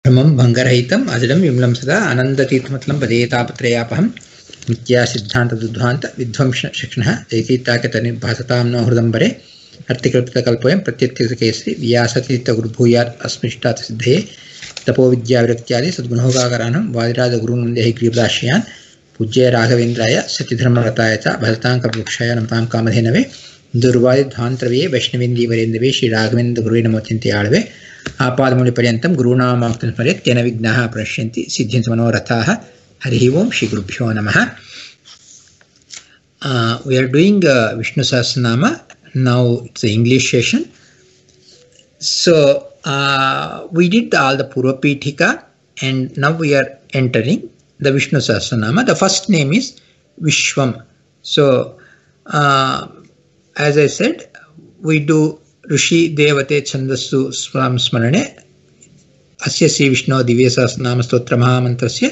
भ्रमं भङ्गरहितम् अजडं विमलं सदा आनन्दतीर्थमतलं पदेतापत्रयापहं नित्यासिद्धान्तदुद्ध्वान्त विध्वंसशिक्षणः जयतीताकतनिर्भासतां नो हृदम्बरे अर्थिकल्पितकल्पोऽयं प्रत्यत्यकेसरी व्यासतीर्थगुरुभूयात् अस्मिष्टात् सिद्धये तपोविद्याविरक्त्यादि सद्गुणोगाकरानं वादिराजगुरून् वन्दे हयग्रीवदाश्रयान् पूज्य राघवेन्द्राय सत्यधर्मरताय च भजतां कल्पवृक्षाय नमतां कामधेनवे दुर्वादिध्वान्तरवे वैष्णवेन्दीवरेन्दवे श्रीराघवेन्द्रगुरुवे नमोऽत्यन्ते आळवे आपादमूलपर्यन्तं गुरूणामाक्तं स्मरेत् तेन विघ्नाः प्रणश्यन्ति सिद्ध्यन्ति मनोरथाः हरिः ओं श्रीगुरुभ्यो नमः. We are doing Vishnu Sahasranama. Now it's the English session. So we did all the Purva Pithika and now we are entering the Vishnu Sahasranama. The first name is Vishwam. So as I said, we do ऋषि देवते छंदस्सु स्मरणे अस्य श्री विष्णु दिव्य सहस्रनाम स्तोत्र महामंत्रस्य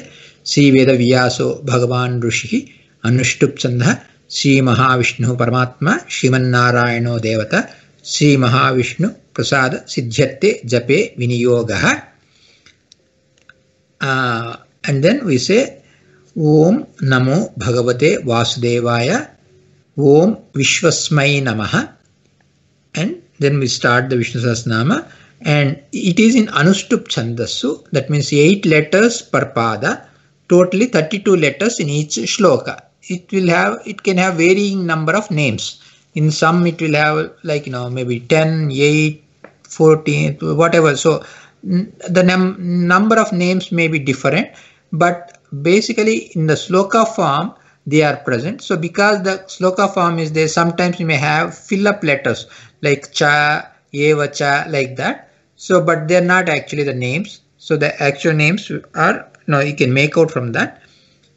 श्री वेद व्यासो भगवान ऋषि अनुष्टुप् छंदः श्री महाविष्णु परमात्मा श्रीमन्नारायणो देवता श्री महाविष्णु प्रसाद सिद्ध्यर्थे जपे विनियोगः. And then we say ओम नमो भगवते वासुदेवाय ओम विश्वस्मै नमः. And then we start the Vishnu Sahasranama, and it is in Anushtup Chandasu. That means 8 letters per pada, totally 32 letters in each shloka. It can have varying number of names. In some it will have maybe 10, 8, 14, whatever. So the number of names may be different, but basically in the shloka form they are present. So because the shloka form is there, sometimes you may have fill up letters like cha, eva, cha, like that. So but they are not actually the names. So the actual names are, you can make out from that.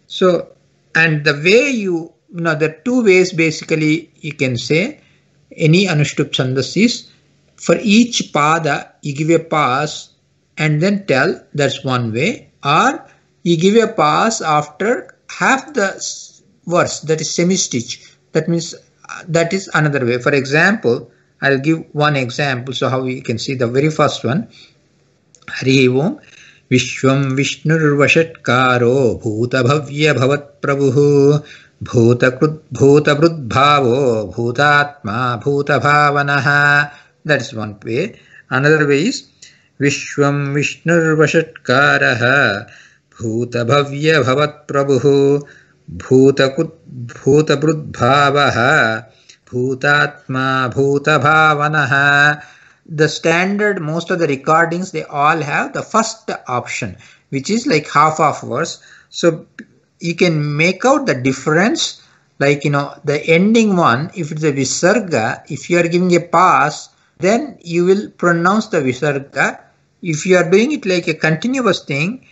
So, and the way there are 2 ways basically you can say any Anushtup Chandas is, for each pada you give a pass and then tell, that's one way, or you give a pass after half the verse, that is semi-stitch. That means that is another way. For example, I'll give one example. So how you can see the very first one. Hari Om Vishwam Vishnurvashatkaro Bhuta Bhavya Bhavat Prabhu Bhuta Bhutabhrudbhavo Bhutatma Bhuta Bhavanaha. That's one way. Another way is Vishwam Vishnurvashatkaraha Bhuta Bhavya Bhavat Prabhu Bhutabhrudbhavaha Bhutatma Bhuta Bhavanaha. The standard, most of the recordings, they all have the first option, which is like half of verse. So you can make out the difference, the ending one, if it's a visarga, if you are giving a pass, then you will pronounce the visarga. If you are doing it like a continuous thing,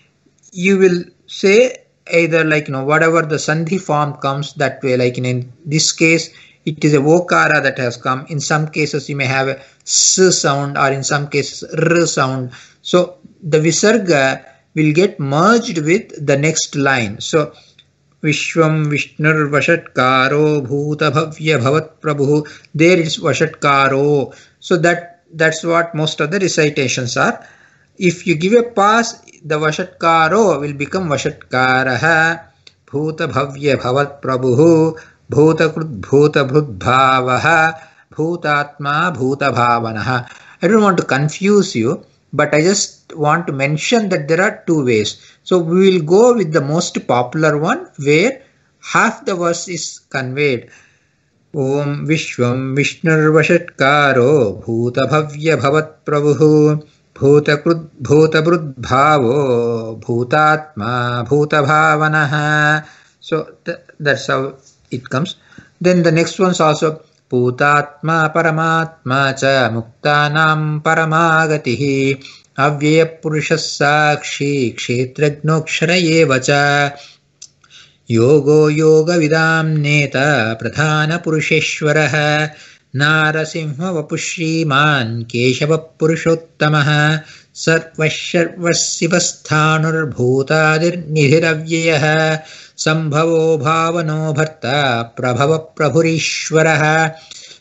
you will say either whatever the sandhi form comes that way. In this case, it is a vokara that has come. In some cases, you may have a s sound, or in some cases, r sound. So the visarga will get merged with the next line. So Vishwam Vishnur Vashatkaro Bhuta Bhavya Bhavat Prabhu. There is Vashatkaro. So that's what most of the recitations are. If you give a pass, the Vashatkaro will become Vashatkaraha Bhuta Bhavya Bhavat Prabhu Bhuta Bhrudbhavaha Bhutatma Bhuta Bhavanaha. I don't want to confuse you, but I just want to mention that there are 2 ways. So we will go with the most popular one, where half the verse is conveyed. Om Vishwam Vishnur Vashatkaro Bhuta Bhavya Bhavat Prabhu Bhuta Bhrudbhavo Bhutatma Bhuta Bhavanaha. So that's how it comes. Then the next one's also Bhutatma Paramatma Cha Muktanam Paramagatihi Avyaya Purushas Sakshi Kshetrajnokshara Yevacha Yogo Yoga Vidam Neta Pradhana Purusheshwaraha Narasimha Vapushriman Keshava Purushottamaha Sarvashvarvasivasthanur Bhutadir Nidhiravyayah Sambhavo Bhavano Bharta Prabhava Prabhurishwaraha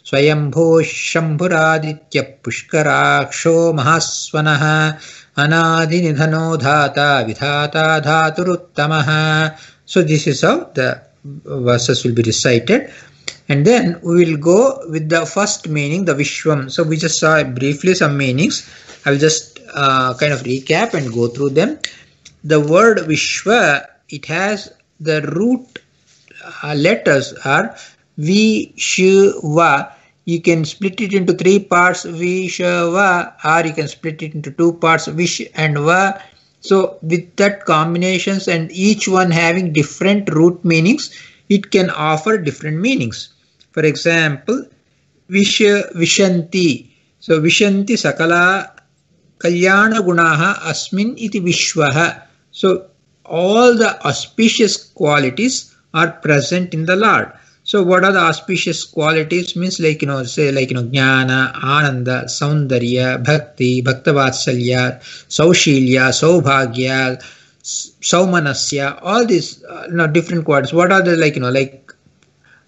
Swayambho Shambhuraditya Pushkaraksho Mahasvanaha Anadi nidhano dhata vidhata dhaturuttamaha. So this is how the verses will be recited. And then we will go with the first meaning, the Vishwam. So we just saw briefly some meanings. I will just kind of recap and go through them. The word Vishwa, it has the root letters are V, Sh, Va. You can split it into three parts, V, Sh, Va, or you can split it into two parts, Vish and Va. So with that combinations and each one having different root meanings, it can offer different meanings. For example, Vishanti. So Vishanti Sakala Kalyana Gunaha Asmin iti Vishwaha. So all the auspicious qualities are present in the Lord. So what are the auspicious qualities? Means like, Jnana, Ananda, Saundarya, Bhakti, Bhaktavatsαλya, Saushilya, Saubhagya, Saumanasya, all these different qualities. What are the like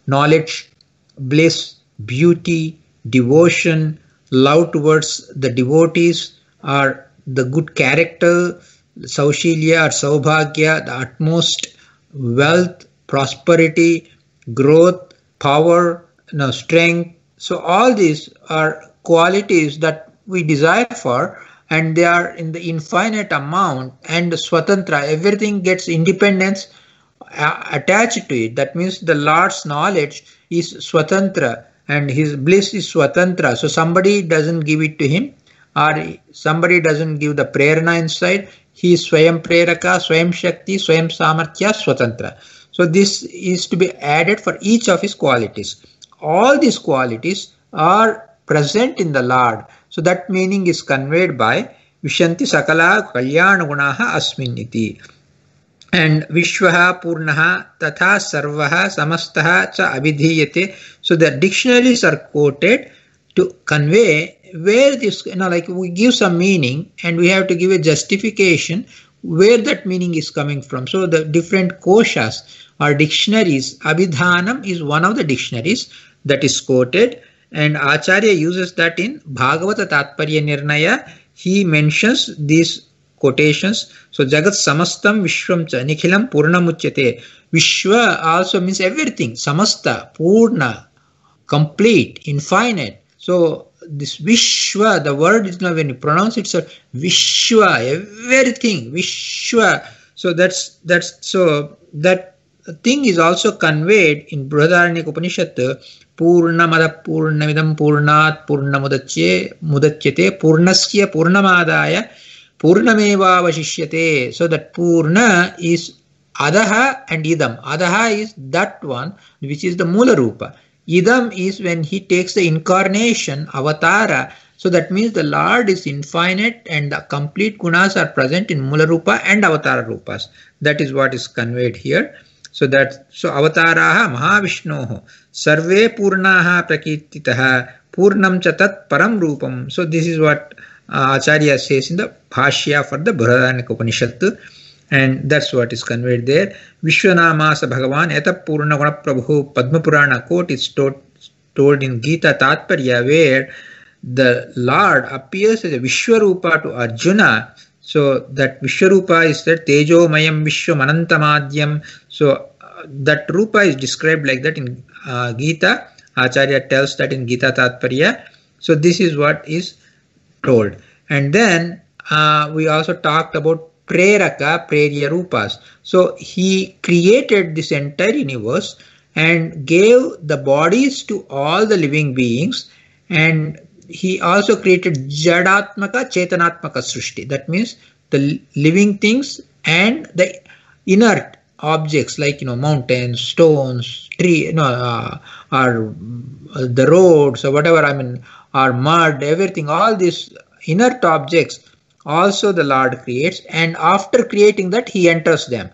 knowledge, bliss, beauty, devotion, love towards the devotees, or the good character, Saushilya or Saubhagya, the utmost wealth, prosperity, growth, power, strength. So all these are qualities that we desire for, and they are in the infinite amount, and Swatantra, everything gets independence attached to it. That means the Lord's knowledge is Swatantra and his bliss is Swatantra. So somebody doesn't give it to him, or somebody doesn't give the prerana inside. He is Swayam Preraka, Swayam Shakti, Swayam Samarthya, Swatantra. So this is to be added for each of his qualities. All these qualities are present in the Lord. So that meaning is conveyed by Vishanti Sakala Kalyana Gunaha Asmin iti. And Vishwaha Purnaha Tatha Sarvaha Samastaha Cha Abhidhiyate. So the dictionaries are quoted to convey where this, like we give some meaning and we have to give a justification where that meaning is coming from. So the different koshas or dictionaries, Abhidhanam is one of the dictionaries that is quoted, and Acharya uses that in Bhagavata Tatparya Nirnaya. He mentions these quotations. So Jagat Samastam Vishwam Cha Nikhilam Purnamuchyate. Vishwa also means everything. Samasta, Purna, complete, infinite. So this Vishwa, the word is now when you pronounce it, so Vishwa, everything, Vishwa. So that thing is also conveyed in Brihadaranyaka Upanishad. Purnamada Purnamidam Purnat Purnamudachyate Purnasya Purnamadaya Purnameva Vashishyate. So that Purna is Adaha and Idam. Adaha is that one which is the Mula Rupa. Idam is when he takes the incarnation, avatara. So that means the Lord is infinite and the complete gunas are present in Mula Rupa and Avatara Rupas. That is what is conveyed here. So Avataraha Mahavishnoho Sarve Purnaha Prakirtitaha Purnam Chatat Param Rupam. So this is what Acharya says in the Bhashya for the Brihadaranyaka Upanishad. And that's what is conveyed there. Vishwanamasa Bhagavan Eta Purna Guna Prabhu Padma Purana quote is told in Gita Tatparya, where the Lord appears as a Vishwarupa to Arjuna. So that Vishwarupa is that Tejo Mayam Vishwamanantamadyam. So that Rupa is described like that in Gita. Acharya tells that in Gita Tatparya. So this is what is told. And then we also talked about Preraka, Prerya Rupas. So he created this entire universe and gave the bodies to all the living beings, and he also created Jadatmaka, Chetanatmaka Srishti. That means the living things and the inert objects like mountains, stones, tree, or the roads or whatever, or mud, everything, all these inert objects also the Lord creates, and after creating that he enters them.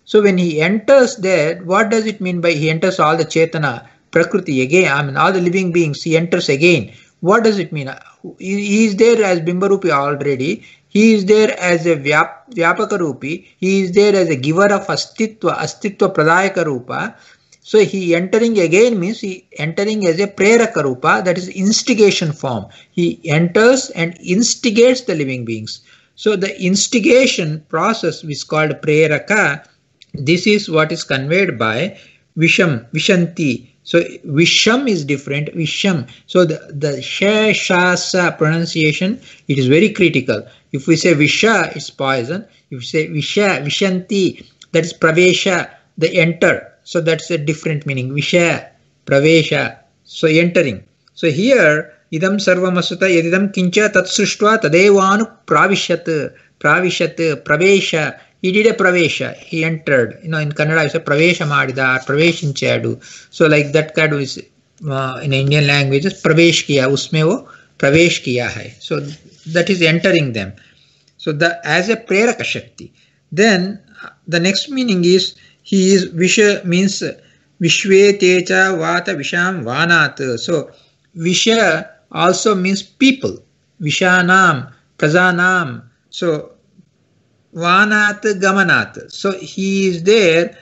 So when he enters there, what does it mean by he enters all the Chetana, Prakriti again, all the living beings, he enters again. What does it mean? He is there as Bimbarupi already, he is there as a Vyapaka Rupi, he is there as a giver of Astitva Pradayaka Rupa. So he entering again means he entering as a Preraka Rupa, that is instigation form. He enters and instigates the living beings. So the instigation process is called preraka. This is what is conveyed by Visham, Vishanti. So Visham is different, Visham. So the Sha, Sha, Sa pronunciation, it is very critical. If we say Visha, it's poison. If we say Visha, Vishanti, that is Pravesha, the enter. So that's a different meaning. Visha, Pravesha, so entering. So here, idam sarvamasata yadidam kincha tat srishtva tadevanu pravishat, pravishat, pravesha. He did a pravesha, he entered. In Kannada I say pravesha madida, praveshinchadu. So like that kind of is in Indian languages, pravesh kiya, usme wo pravesh kiya hai. So that is entering them. So as a preraka shakti. Then the next meaning is he is Visha means Vishve Techa Vata Visham Vanat. So Visha also means people. Vishanam, Prajanam. So Vanat Gamanat. So he is there,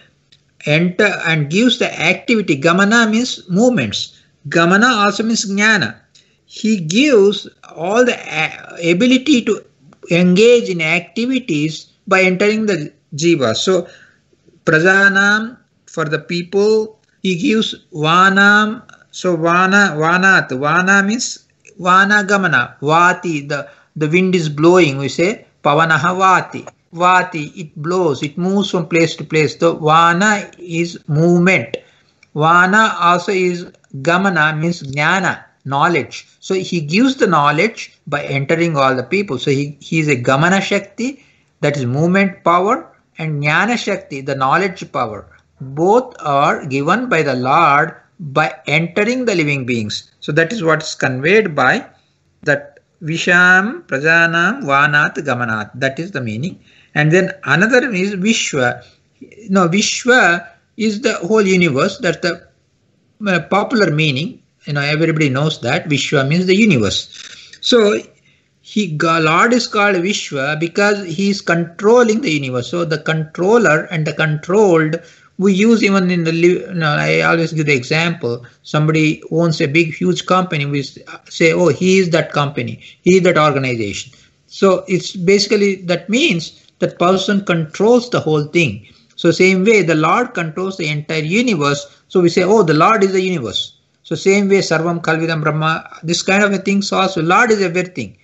enter and gives the activity. Gamana means movements. Gamana also means jnana. He gives all the ability to engage in activities by entering the jiva. So Prajanam, for the people, he gives Vanam. So Vanat. Vana means Vana Gamana. Vati, the wind is blowing. We say Pavanaha Vati. Vati, it blows, it moves from place to place. So Vana is movement. Vana also is Gamana, means Jnana, knowledge. So he gives the knowledge by entering all the people. So he is a Gamana Shakti, that is movement power, and Jnana Shakti, the knowledge power. Both are given by the Lord by entering the living beings. So that is what is conveyed by that Visham, Prajanam, Vanat, Gamanat. That is the meaning. And then another is Vishwa. Vishwa is the whole universe. That's the popular meaning. Everybody knows that Vishwa means the universe. So Lord is called Vishwa because he is controlling the universe. So the controller and the controlled, we use even in the, I always give the example, somebody owns a big, huge company, we say, oh, he is that company, he is that organization. So it's basically, that means that person controls the whole thing. So same way, the Lord controls the entire universe. So we say, oh, the Lord is the universe. So same way, Sarvam Kalvidam Brahma, this kind of a thing. So also, Lord is everything.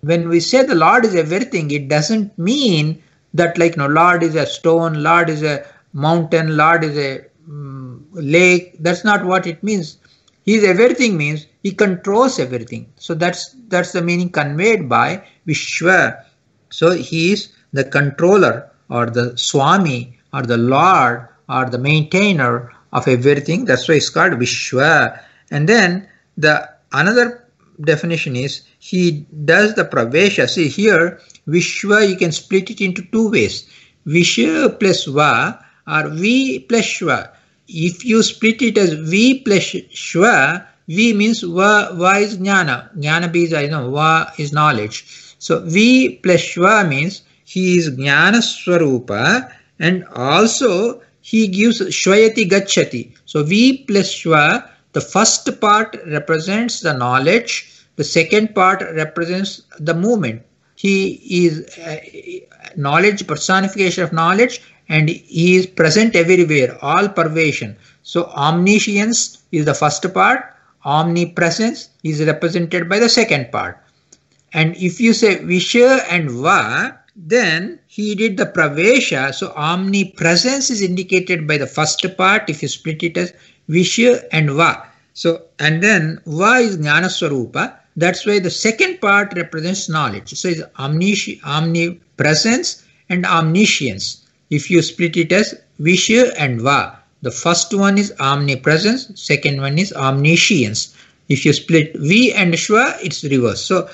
When we say the Lord is everything, it doesn't mean that Lord is a stone, Lord is a mountain, Lord is a lake. That's not what it means. He is everything means he controls everything. So that's the meaning conveyed by Vishwa. So he is the controller or the Swami or the Lord or the maintainer of everything. That's why it's called Vishwa. And then the another definition is he does the pravesha. See here, Vishwa, you can split it into two ways. Vishwa plus Va or V plus Shva. If you split it as V plus Shva, V means Va is Jnana. Jnana means Va is knowledge. So V plus Shva means he is Jnana Swarupa, and also he gives Shvayati Gacchati. So V plus Shva, the first part represents the knowledge, the second part represents the movement. He is knowledge, personification of knowledge, and he is present everywhere, all pervasion. So omniscience is the first part, omnipresence is represented by the second part. And if you say Visha and Va, then he did the pravesha. So omnipresence is indicated by the first part if you split it as Visha and Va. So, and then Va is Jnana Swarupa. That's why the second part represents knowledge. So it's omnipresence and omniscience. If you split it as Visha and Va, the first one is omnipresence, second one is omniscience. If you split V and Shva, it's reverse. So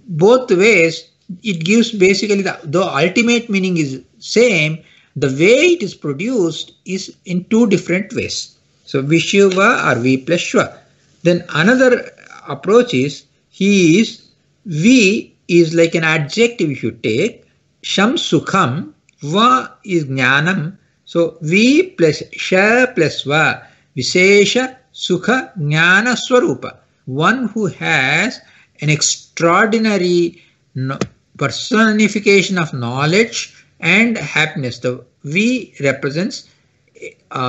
both ways, it gives basically the ultimate meaning is same. The way it is produced is in two different ways. So Vishva or V plus Shva. Then another approach is V is like an adjective if you take. Sham Sukham, Va is Jnanam. So V plus Sha plus Va, Vishesha Sukha Jnana Swarupa. One who has an extraordinary personification of knowledge and happiness. The V represents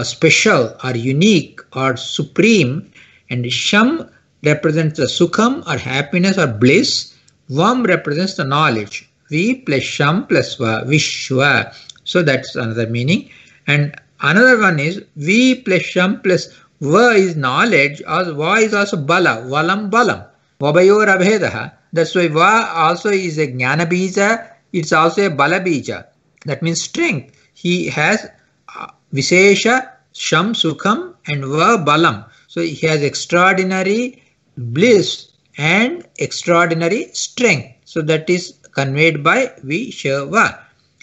special or unique or supreme, and Sham represents the Sukham or happiness or bliss. Vam represents the knowledge. V plus Sham plus Va, Vishwa. So that's another meaning. And another one is V plus Sham plus Va is knowledge, or Va is also Bala, Valam Balam, Vabayor Abhedaha. That's why Va also is a Jnana Bija, it's also a Bala Bija. That means strength. He has Vishesha, Sham, Sukham and Va Balam. So he has extraordinary bliss and extraordinary strength. So that is conveyed by Vishava.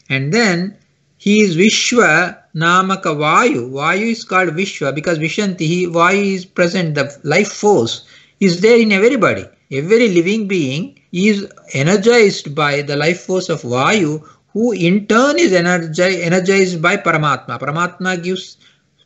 And then he is Vishwa Namaka Vayu. Vayu is called Vishwa because Vishanti, Vayu is present, the life force is there in everybody. Every living being is energized by the life force of Vayu, who in turn is energized by Paramatma. Paramatma gives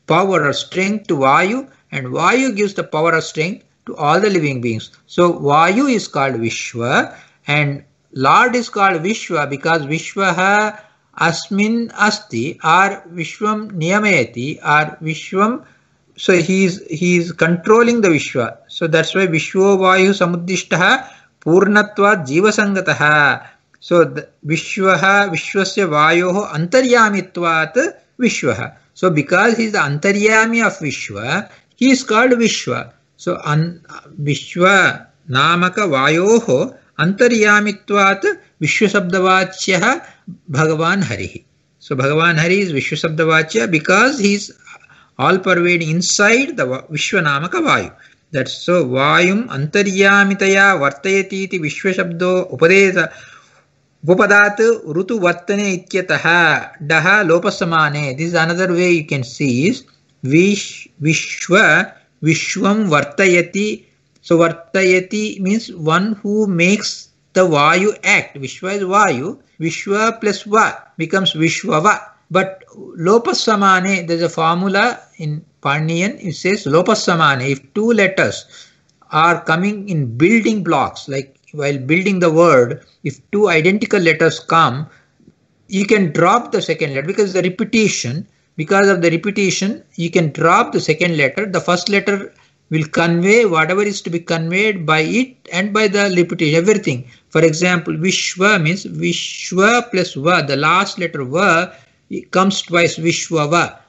power or strength to Vayu, and Vayu gives the power or strength to all the living beings. So Vayu is called Vishwa, and Lord is called Vishwa because Vishwaha Asmin Asti, or Vishwam Niyamayati, or Vishwam. So he is controlling the Vishwa. So that's why Vishwo Vayu Samuddishtaha Purnatvat Jivasangataha. So Vishwaha Vishwasya Vayoho Antaryamitvat Vishwaha. So because he is the Antaryami of Vishwa, he is called Vishwa. So Vishwa Namaka Vayoho Antaryamitvat Vishwasabdavachyaha Bhagavan Hari. So Bhagavan Hari is Vishwasabdavachya because he is all pervading inside the Vishwanamaka Vayu. That's so Vayum Antaryamitaya Vartayati iti Vishwashabdo Upadesa Upadat Rutu Vartane Ityataha Daha Lopasamane. This is another way you can see is Vishwa Vishwam Vartayati. So Vartayati means one who makes the Vayu act. Vishwa is Vayu. Vishwa plus Va becomes Vishwava. But Lopasamane, there is a formula in Paninian, it says Lopasamane. If two letters are coming in building blocks, like while building the word, if two identical letters come, you can drop the second letter because the repetition, because of the repetition, you can drop the second letter. The first letter will convey whatever is to be conveyed by it and by the repetition, everything. For example, Vishwa means Vishwa plus Va, the last letter Va, it comes twice, Vishwava.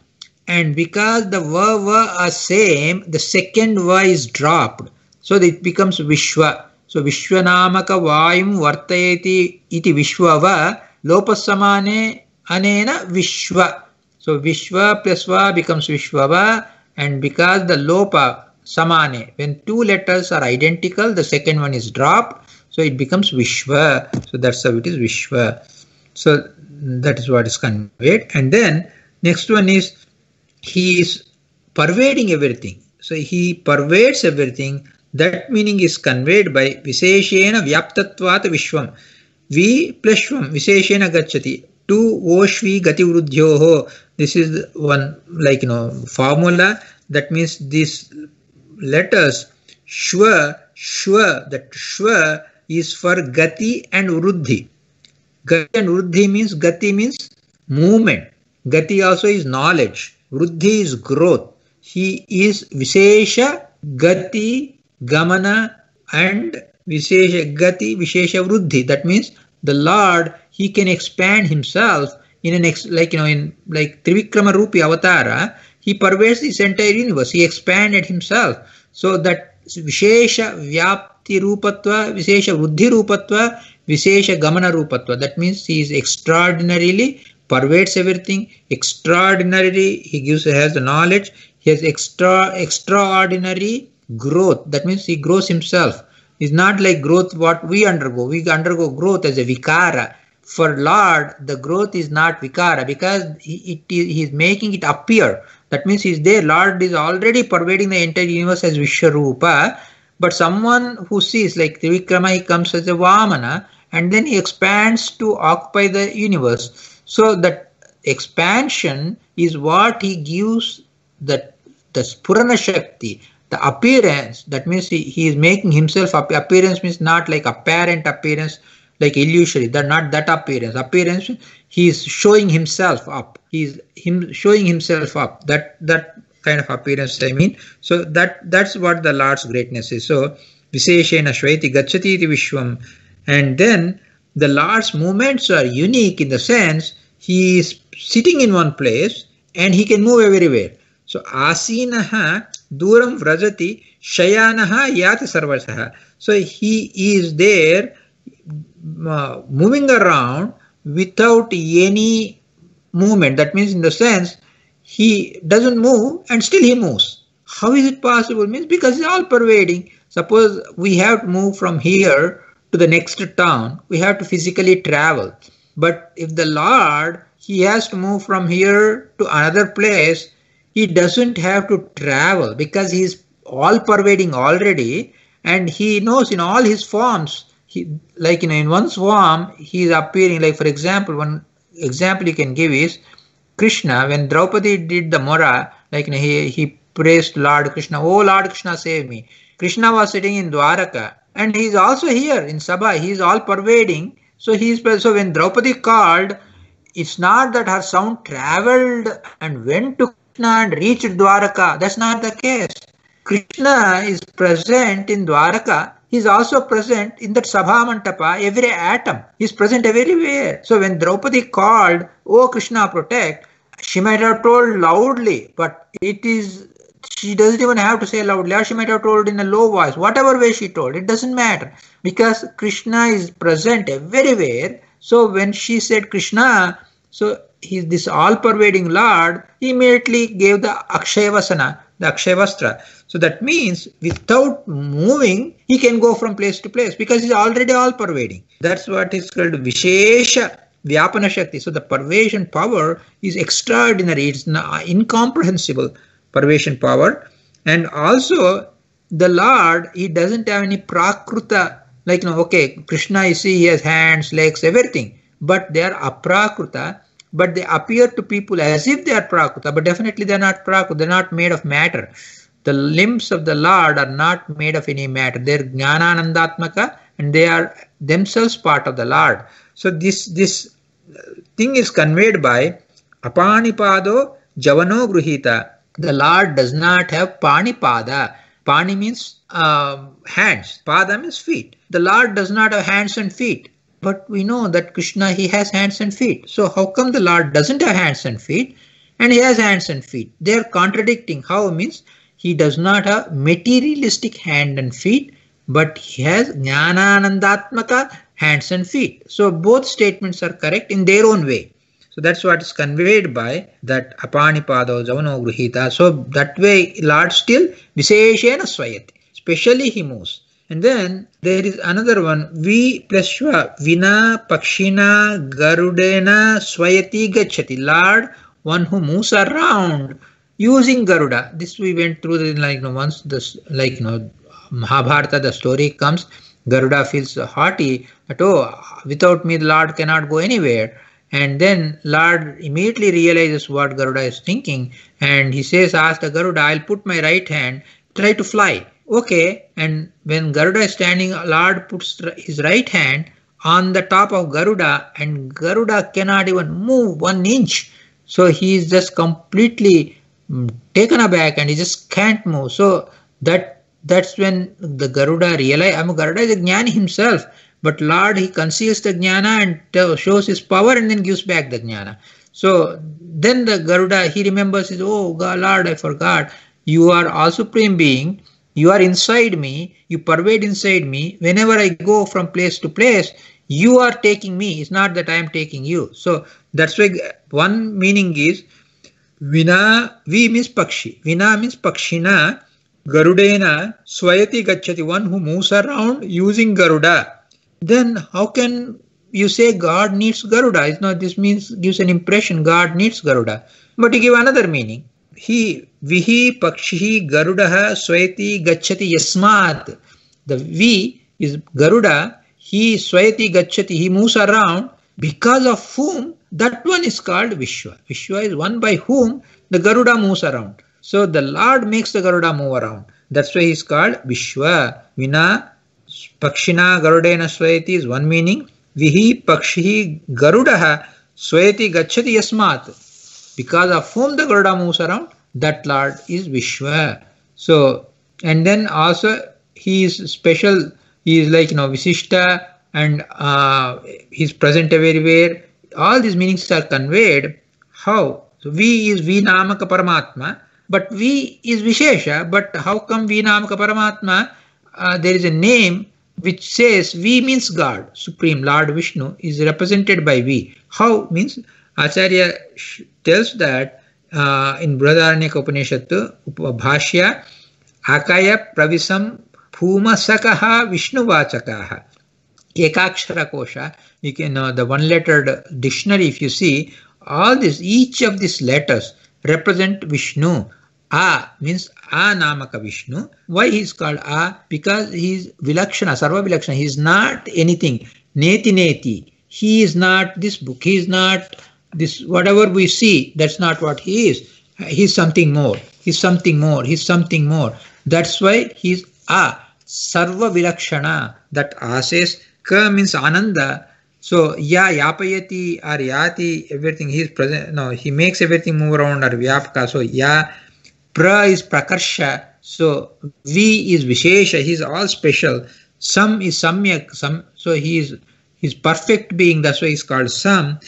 And because the Va are same, the second Va is dropped. So it becomes Vishwa. So Vishwanamaka Vayum Vartayati iti Vishwava Lopasamane Anena Vishwa. So Vishwa plus Va becomes Vishwava, and because the Lopa Samane, when two letters are identical, the second one is dropped, so it becomes Vishwa. So that's how it is Vishwa. So that is what is conveyed. And then next one is he is pervading everything. So he pervades everything. That meaning is conveyed by Visheshena Vyaptatvat Vishwam. V plus Shvam Visheshena Gacchati. Tu Oshvi Gati Vruddhyoho. This is one formula. That means these letters Shwa, that Shwa is for Gati and Vruddhi. Gati and Vruddhi means, Gati means movement. Gati also is knowledge. Vruddhi is growth. He is Vishesha Gati Gamana and Vishesha Gati Vishesha Vruddhi. That means the Lord, he can expand himself in an like Trivikrama Rupi Avatara. He pervades this entire universe. He expanded himself. So that Vishesha Vyapti Rupatva, Vishesha Vruddhi Rupatva, Vishesha Gamana Rupatva. That means he is extraordinarily pervades everything. Extraordinarily, he has the knowledge. He has extraordinary growth. That means he grows himself. It's not like growth what we undergo. We undergo growth as a vikara. For Lord, the growth is not vikara because he is making it appear. That means he is there. Lord is already pervading the entire universe as Vishwarupa. But someone who sees, like Trivikrama, he comes as a Vamana and then he expands to occupy the universe. So that expansion is what he gives the Spurana Shakti, the appearance. That means he is making himself appearance means not like apparent appearance, like illusory, that not that appearance. Appearance, he is showing himself up. He's showing himself up. That kind of appearance, I mean. So that's what the Lord's greatness is. So Visheshena Shvaiti Gacchati iti Vishwam. And then the Lord's movements are unique in the sense he is sitting in one place and he can move everywhere. So Asinaha Duram Vrajati Shayanaha Yati Sarvasaha. So he is there moving around without any movement. That means in the sense he doesn't move and still he moves. How is it possible? Means because it's all pervading. Suppose we have to move from here to the next town, we have to physically travel. But if the Lord, he has to move from here to another place, he doesn't have to travel because he is all pervading already, and he knows in all his forms. Like in one form he is appearing. Like for example, one example you can give is Krishna, when Draupadi did the Mora, like he praised Lord Krishna, "Oh Lord Krishna, save me." Krishna was sitting in Dwaraka, and he is also here in Sabha. He is all pervading. So when Draupadi called, it's not that her sound traveled and went to Krishna and reached Dwaraka. That's not the case. Krishna is present in Dwaraka. He is also present in that Sabha Mantapa, every atom. He is present everywhere. So when Draupadi called, "Oh Krishna, protect," she might have told loudly, but she doesn't even have to say loudly, or she might have told in a low voice. Whatever way she told, it doesn't matter, because Krishna is present everywhere. So when she said Krishna, so he's this all-pervading Lord, he immediately gave the Akshayavasana, the Akshayavastra. So that means without moving, he can go from place to place because he's already all-pervading. That's what is called Vishesha Vyapana Shakti. So the pervasion power is extraordinary. It's incomprehensible pervasion power. And also the Lord, he doesn't have any prakruta. Like, okay, Krishna, you see, he has hands, legs, everything. But they are aprakruta. But they appear to people as if they are prakruta. But definitely they are not prakruta. They are not made of matter. The limbs of the Lord are not made of any matter. They are jnananandatmaka, and they are themselves part of the Lord. So this thing is conveyed by Apanipado Javano Gruhita. The Lord does not have Panipada. Pani means hands. Pada means feet. The Lord does not have hands and feet. But we know that Krishna, he has hands and feet. So how come the Lord doesn't have hands and feet and he has hands and feet? They are contradicting. How means he does not have materialistic hand and feet, but he has jnananandatmaka hands and feet. So both statements are correct in their own way. So that's what is conveyed by that Apanipado Javano Gruhita. So that way Lord still Visheshena Swayati. Especially he moves. And then there is another one. Vi plus Shva Vina Pakshina Garudena Swayati Gachati. Lord, one who moves around using Garuda. This we went through once this Mahabharata, the story comes. Garuda feels haughty that without me the Lord cannot go anywhere. And then Lord immediately realizes what Garuda is thinking, and he says, ask the Garuda, I'll put my right hand, try to fly. Okay, and when Garuda is standing, Lord puts his right hand on the top of Garuda, and Garuda cannot even move 1 inch. So he is just completely taken aback and he just can't move. So that's when the Garuda realizes, Garuda is a Jnani himself, but Lord, he conceals the Jnana and shows his power and then gives back the Jnana. So then the Garuda, he remembers, oh God, Lord, I forgot. You are all supreme being. You are inside me. You pervade inside me. Whenever I go from place to place, you are taking me. It's not that I am taking you. So that's why one meaning is Vina, Vi means Pakshi. Vina means Pakshina. Garudena Swayati Gachati, one who moves around using Garuda. Then how can you say God needs Garuda? It's not, this gives an impression God needs Garuda. But you give another meaning. Vihi Pakshihi Garudaha Swayati Gachati Yasmat. The Vi is Garuda. He Swayati Gachati. He moves around, because of whom that one is called Vishwa. Vishwa is one by whom the Garuda moves around. So the Lord makes the Garuda move around. That's why he is called Vishwa. Vina Pakshina Garudena Swayati is one meaning. Vihi Pakshihi Garudaha Swayati Gachati Yasmat. Because of whom the Garuda moves around, that Lord is Vishwa. So, and then also he is special, he is like, Visishta, and he is present everywhere. All these meanings are conveyed. How? So, V is Vinamaka Paramatma, but V is Vishesha. But how come Vinamaka Paramatma? There is a name which says V means God, Supreme Lord Vishnu is represented by V. How? Means Acharya tells that in Brihadaranyaka Upanishad, Bhashya, Akaya Pravisam Bhumasakaha Vishnuvachakaha. Ekakshara Kosha, you can the one-lettered dictionary, if you see, all this, each of these letters represent Vishnu. A means A Namaka Vishnu. Why he is called A? Because he is Vilakshana, Sarva Vilakshana. He is not anything. Neti Neti. He is not this book. He is not this, whatever we see, that's not what he is. He is something more. He is something more. He is something more. That's why he is A. Sarva Vilakshana. That A says, Ka means Ananda. So, Ya, Yapayati, or Yati, everything, he is present. No, he makes everything move around, or Vyapaka. So, Ya, Pra is Prakarsha. So, V is Vishesha. He is all special. Sam is Samyak. So, he is perfect being. That's why he is called Sam.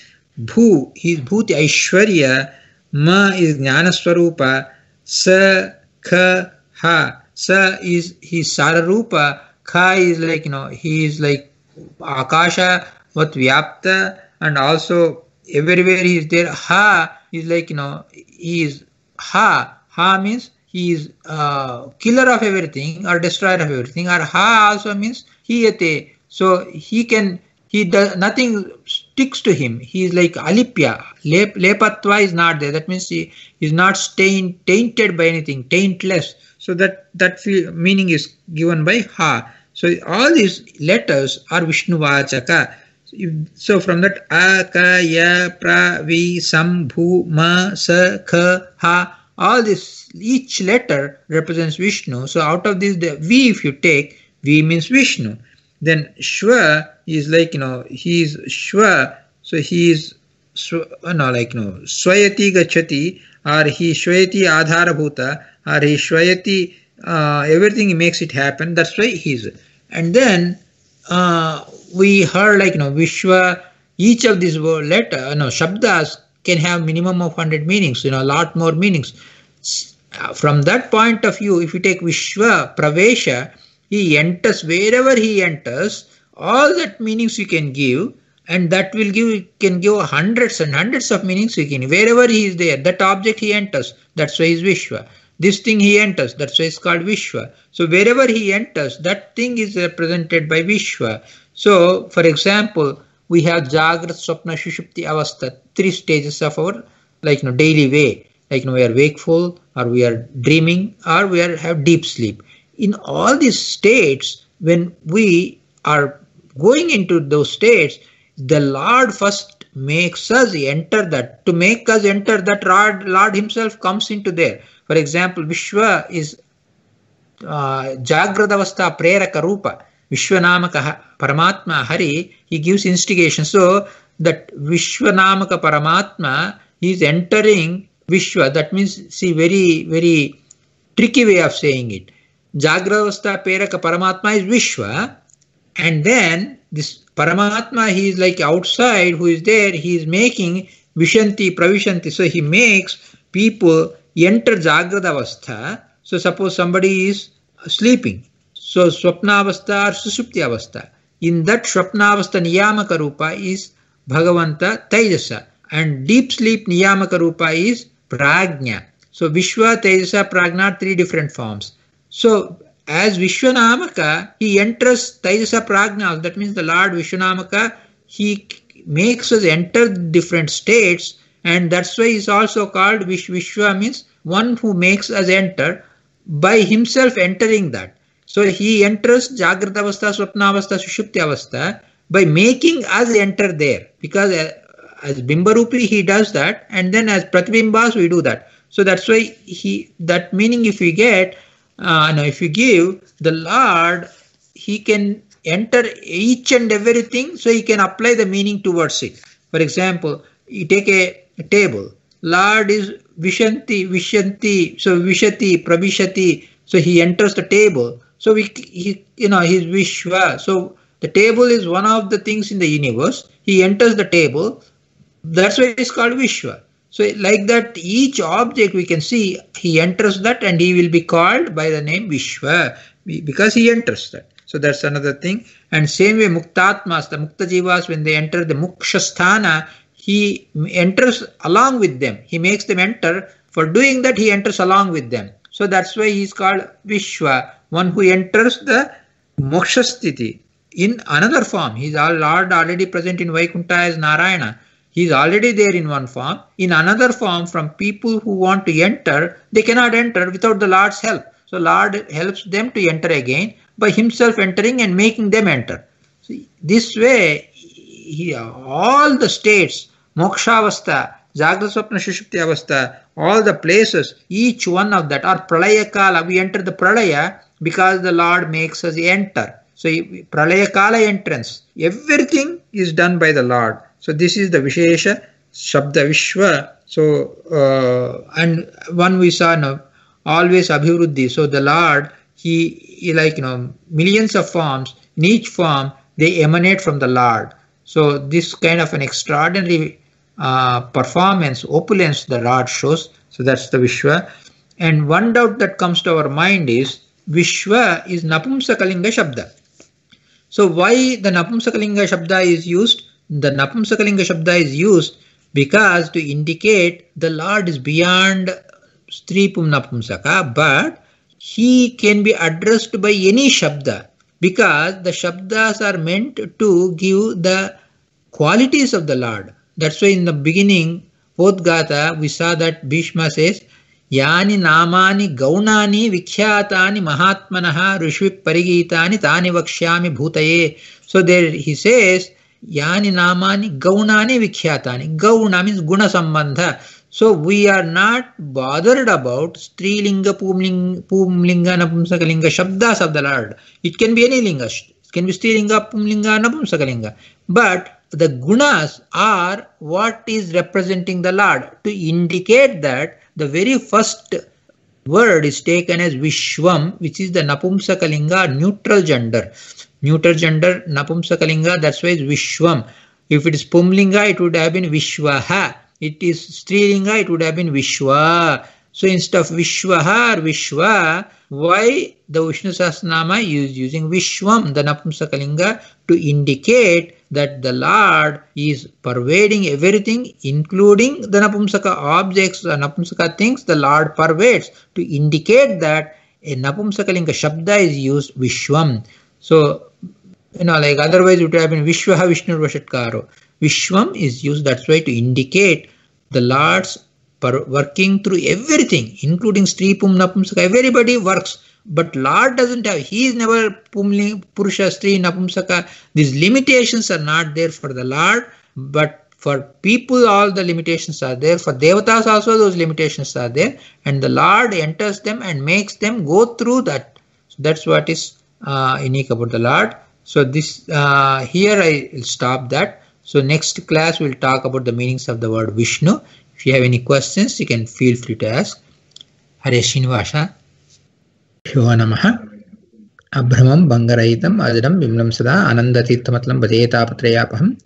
Bhu, he is Bhuti Aishwarya. Ma is Jnana Swarupa. Sa, Kha, Ha. Sa is his Sararupa. Kha is like, he is like Akasha, what Vyapta, and also everywhere he is there. Ha is like, he is Ha. Ha means he is killer of everything or destroyer of everything. Or Ha also means Hiyate. So he does nothing sticks to him. He is like Alipya. Lepatva is not there. That means he is not tainted by anything, taintless. So that meaning is given by Ha. So all these letters are Vishnuvachaka. So from that A, Ka, Ya, Pra, Vi, Sam, Bhu, Ma, Sa, Kha, Ha, all this, each letter represents Vishnu. So out of this, the V, if you take, V means Vishnu. Then Shva is like, he is Shva. So he is, Swayati Gachati, or he Shwayati Adharabhuta, or he Shwayati, everything he makes it happen. That's why he is. And then we heard like, Vishwa, each of these Shabdas can have minimum of 100 meanings, a lot more meanings. From that point of view, if you take Vishwa, Pravesha, he enters, wherever he enters, all that meanings you can give, and that will can give hundreds and hundreds of meanings you can. Wherever he is there, that object he enters, that's why he is Vishwa. This thing he enters, that's why it's called Vishwa. So wherever he enters, that thing is represented by Vishwa. So, for example, we have Jagrat, Swapna, Shushupti, Avastha, 3 stages of our daily way. We are wakeful, or we are dreaming, or we have deep sleep. In all these states, when we are going into those states, the Lord first makes us enter that. To make us enter that, Lord himself comes into there. For example, Vishwa is Jagradavastha Preraka Rupa. Vishwanamaka Paramatma Hari, he gives instigation. So that Vishwanamaka Paramatma, he is entering Vishwa. That means, see, very, very tricky way of saying it. Jagradavastha Preraka Paramatma is Vishwa, and then this Paramatma, he is like outside, who is there, he is making Vishanti, Pravishanti. So he makes people enter Jagradavastha. So suppose somebody is sleeping. So Swapnavastha or Susupti Avastha. In that Swapnavastha Niyamaka Rupa is Bhagavanta Tejasa. And deep sleep Niyamaka Rupa is Prajna. So Vishwa, Tejasa, Prajna are 3 different forms. So as Vishwanamaka, he enters Tejasa Prajna. That means the Lord Vishwanamaka, he makes us enter different states, and that's why he is also called Vishwa, means one who makes us enter by himself entering that. So he enters Jagrata Avastha, Swapna Avastha, Sushupti Avastha by making us enter there, because as Bimbarupi he does that, and then as Pratibhimbas we do that. So that's why that meaning if we get, if you give, the Lord, he can enter each and everything, so he can apply the meaning towards it. For example, you take a table. Lord is Vishanti, Vishyanti, so Vishati, Pravishati, so he enters the table. So he's Vishwa. So the table is one of the things in the universe. He enters the table. That's why it's called Vishwa. So like that, each object we can see, he enters that and he will be called by the name Vishwa because he enters that. So that's another thing. And same way Muktatmas, the Mukta Jivas, when they enter the Mukshasthana, he enters along with them. He makes them enter. For doing that, he enters along with them. So that's why he's called Vishwa, one who enters the Mokshasthiti in another form. He's Lord already present in Vaikuntha as Narayana. He's already there in one form. In another form, from people who want to enter, they cannot enter without the Lord's help. So Lord helps them to enter again by himself entering and making them enter. So this way, all the states, Mokshavastha, Jagrata Swapna Sushupti Avastha, all the places, each one of that, or Pralaya Kala, we enter the Pralaya because the Lord makes us enter. So Pralaya Kala entrance, everything is done by the Lord. So this is the Vishesha Shabda Vishwa. So and one we saw now, always Abhiruddhi. So the Lord, he like millions of forms. In each form, they emanate from the Lord. So this kind of an extraordinary performance, opulence the Lord shows. So that's the Vishwa. And one doubt that comes to our mind is Vishwa is Napumsakalinga Shabda. So why the Napumsakalinga Shabda is used? The Napumsakalinga Shabda is used because to indicate the Lord is beyond Stripum Napumsaka, but he can be addressed by any Shabda because the Shabdas are meant to give the qualities of the Lord. That's why in the beginning, Podgata, we saw that Bhishma says, Yani namani gaunani vikhyatani mahatmanaha rishvip parigitani tani vakshyami bhutaye. So there he says, Yani namani gaunani vikhyatani. Gauna means guna sambandha. So we are not bothered about Strilinga, Pumlinga, Napumsakalinga, Shabdas of the Lord. It can be any linga. It can be Strilinga, Pumlinga, Napumsakalinga. But the gunas are what is representing the Lord to indicate that the very first word is taken as Vishwam, which is the Napumsakalinga neutral gender. Neutral gender Napumsakalinga, that's why it's Vishwam. If it is Pumlinga, it would have been Vishwaha. It is Strilinga, it would have been Vishwa. So instead of Vishwaha or Vishwa, why the Vishnu Sahasranama is using Vishwam, the Napumsakalinga, to indicate that the Lord is pervading everything, including the Napumsaka objects, the Napumsaka things, the Lord pervades, to indicate that a Napumsakalinga Shabda is used, Vishwam. So, like otherwise it would have been Vishwaha Vishnu Vashatkaro. Vishwam is used that way to indicate the Lord's working through everything, including Stri Pum Napumsaka. Everybody works, but Lord doesn't have. He is never Pumli, Purusha, Stri, Napumsaka. These limitations are not there for the Lord, but for people all the limitations are there. For Devatas also those limitations are there, and the Lord enters them and makes them go through that. So that's what is unique about the Lord. So this here I will stop that. So next class we'll talk about the meanings of the word Vishnu. If you have any questions, you can feel free to ask. Hare Srinivasa. Shivha Namaha. Abhramam Bangarayitam Ajram Vimlam Sada Ananda Tirthamatlam Bhajeta Patrayapaham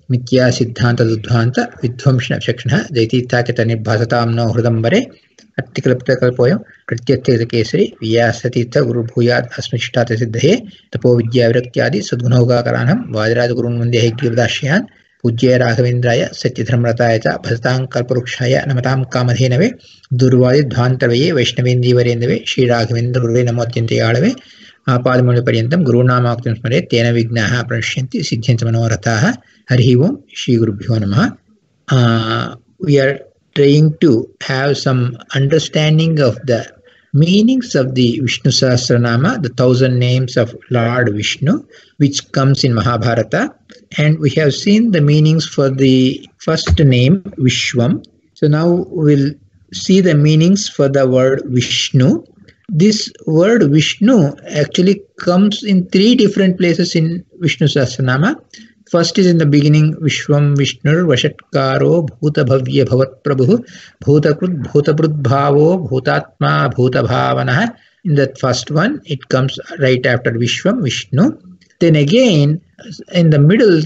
Mithya Siddhanta Dudhvanta Vidvamshna Shakshna Jaititthakita Nirbhasatam No Hridambare Attikalapta Kalpoyam Pratyattheta Kesari Vyasatirtha Guru Bhuyat Asmishthata Siddhaye Tapo Vidya Virakyadi Sadgunoga Karanam Vadiraj Gurun Vandya Hektivadashyan Pujya Raghavendraya Satyadharmrataya Cha Bhasatang Kalparukshaya Namatam Kamadhenave Durvadi Dhvantavaye Vaishnavendi Varendave Shri Raghavendra Gurve Namotyante Yalave Padamuli Paryantam Guru Namaktam Smare Tena Vignaha Prashyanti Siddhyanta Manorathaha Harihi Om Shri Gurubhyo Namaha. We are trying to have some understanding of the meanings of the Vishnu Sahasranama, the 1000 names of Lord Vishnu, which comes in Mahabharata. And we have seen the meanings for the first name, Vishwam. So now we'll see the meanings for the word Vishnu. this word Vishnu actually comes in 3 different places in Vishnu Sahasranama. First is in the beginning, Vishwam Vishnur Vashatkaro Bhuta Bhavya Bhavat Prabhu Bhutakrut Bhutabrut Bhavo Bhutatma Bhuta Bhavanaha. In that first one, it comes right after Vishwam, Vishnu. Then again, in the middle,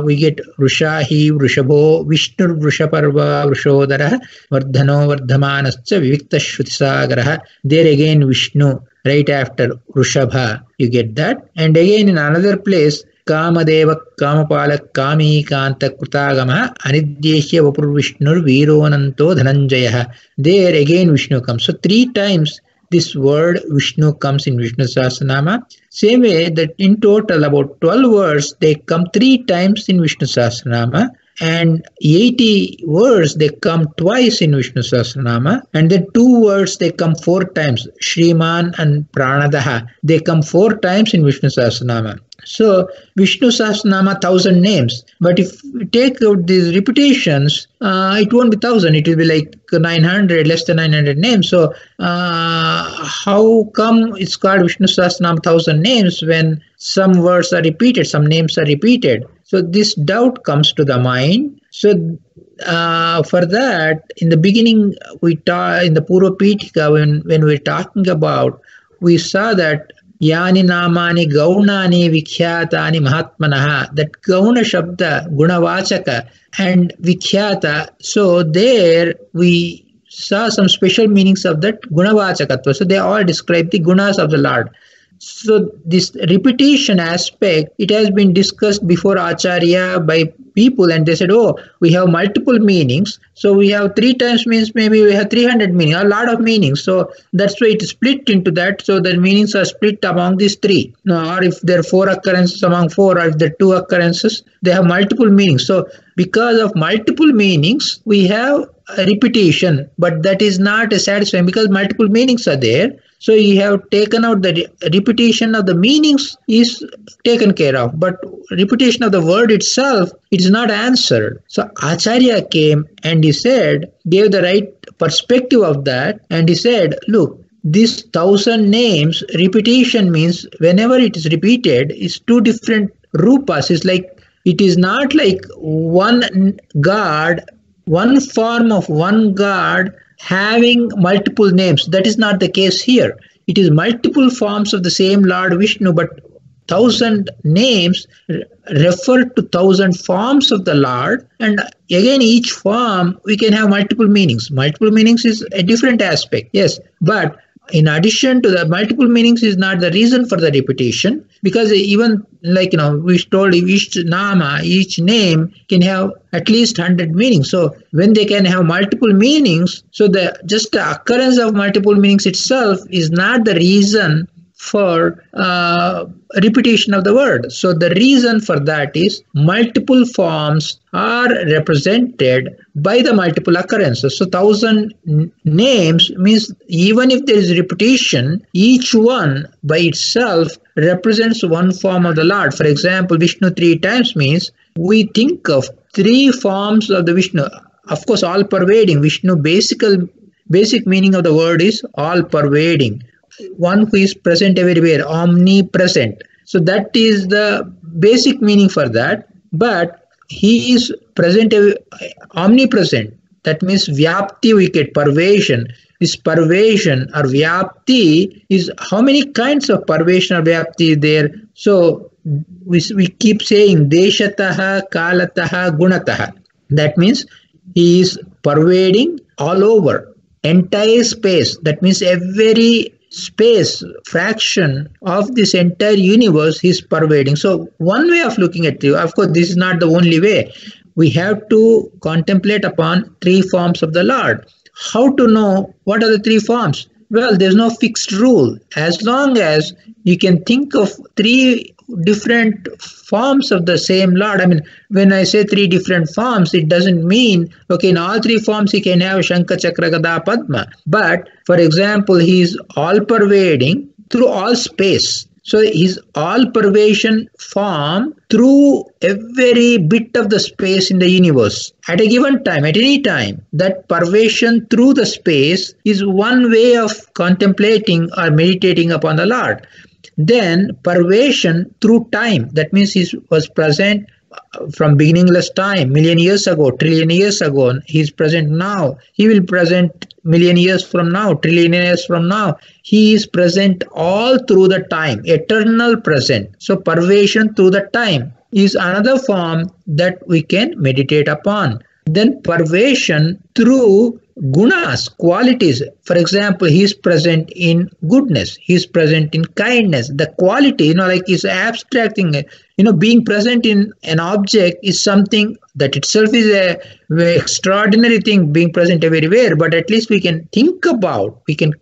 we get Vrushahi, Vrushabho, Vishnu, Vrushaparva, Vrushodara, Vardhano, Vardhamanascha, Vivikta Shrutisagaraha. There again, Vishnu, right after Vrushabha, you get that. And again, in another place, Kamadeva, Kamapalak, Kami, Kanta, Krutagama, Anidyeshya, Vapur Vishnur, Vironanto, Dhananjaya. There again, Vishnu comes. So 3 times this word Vishnu comes in Vishnu Sahasranama. Same way that in total about 12 words they come 3 times in Vishnu Sahasranama, and 80 words they come twice in Vishnu Sahasranama, and then 2 words they come 4 times. Shriman and Pranadaha, they come 4 times in Vishnu Sahasranama. So Vishnu Sahasranama 1000 names, but if we take out these repetitions, it won't be 1000, it will be like 900, less than 900 names. So how come it's called Vishnu Sahasranama 1000 names when some words are repeated, some names are repeated? So this doubt comes to the mind. So for that, in the beginning, in the Purva Pitika, when we're talking about, we saw that Yani namani gaunani vikhyatani mahatmanaha, that gauna shabda, gunavachaka and vikhyata. So there we saw some special meanings of that gunavachakatva. So they all describe the gunas of the Lord. So this repetition aspect, it has been discussed before Acharya by people, and they said, oh, we have multiple meanings. So we have 3 times means maybe we have 300 meanings, a lot of meanings. So that's why it is split into that. So the meanings are split among these 3. Or if there are 4 occurrences among 4, or if there are 2 occurrences, they have multiple meanings. So because of multiple meanings, we have a repetition, but that is not satisfying because multiple meanings are there. So you have taken out the repetition of the meanings is taken care of, but repetition of the word itself, it is not answered. So Acharya came and he said, gave the right perspective of that, and he said, look, this 1000 names, repetition means whenever it is repeated, it's 2 different rupas. It's like, it is not like one God, one form of one God having multiple names. That is not the case here. It is multiple forms of the same Lord Vishnu, but 1000 names refer to 1000 forms of the Lord, and again each form we can have multiple meanings. Multiple meanings is a different aspect, yes, but in addition to the multiple meanings is not the reason for the repetition, because even like we told each nama, each name can have at least 100 meanings. So when they can have multiple meanings, so just the occurrence of multiple meanings itself is not the reason for repetition of the word. So the reason for that is multiple forms are represented by the multiple occurrences. So 1000 names means even if there is repetition, each one by itself represents one form of the Lord. For example, Vishnu 3 times means we think of 3 forms of the Vishnu. Of course, all pervading. Vishnu basic meaning of the word is all pervading. One who is present everywhere, omnipresent. So that is the basic meaning for that. But he is present, omnipresent. That means vyapti, we get pervasion. This pervasion or vyapti is how many kinds of pervasion or vyapti is there. So we keep saying deshataha, kalataha, gunataha. That means he is pervading all over, entire space. That means every space, fraction of this entire universe is pervading. So one way of looking at it, of course, this is not the only way. We have to contemplate upon 3 forms of the Lord. How to know what are the 3 forms? Well, there's no fixed rule. As long as you can think of 3 different forms of the same Lord. I mean, when I say 3 different forms, it doesn't mean, okay, in all 3 forms he can have Shankha, Chakra, Gada, Padma. But, for example, he is all-pervading through all space. So his all-pervasive form through every bit of the space in the universe at a given time, at any time. That pervasion through the space is one way of contemplating or meditating upon the Lord. Then pervasion through time, that means he was present from beginningless time, million years ago, trillion years ago. He is present now. He will present million years from now, trillion years from now. He is present all through the time, eternal present. So pervasion through the time is another form that we can meditate upon. Then pervasion through gunas, qualities. For example, he is present in goodness, he is present in kindness. The quality, like is abstracting, being present in an object is something that itself is a very extraordinary thing, being present everywhere, but at least we can think about, we can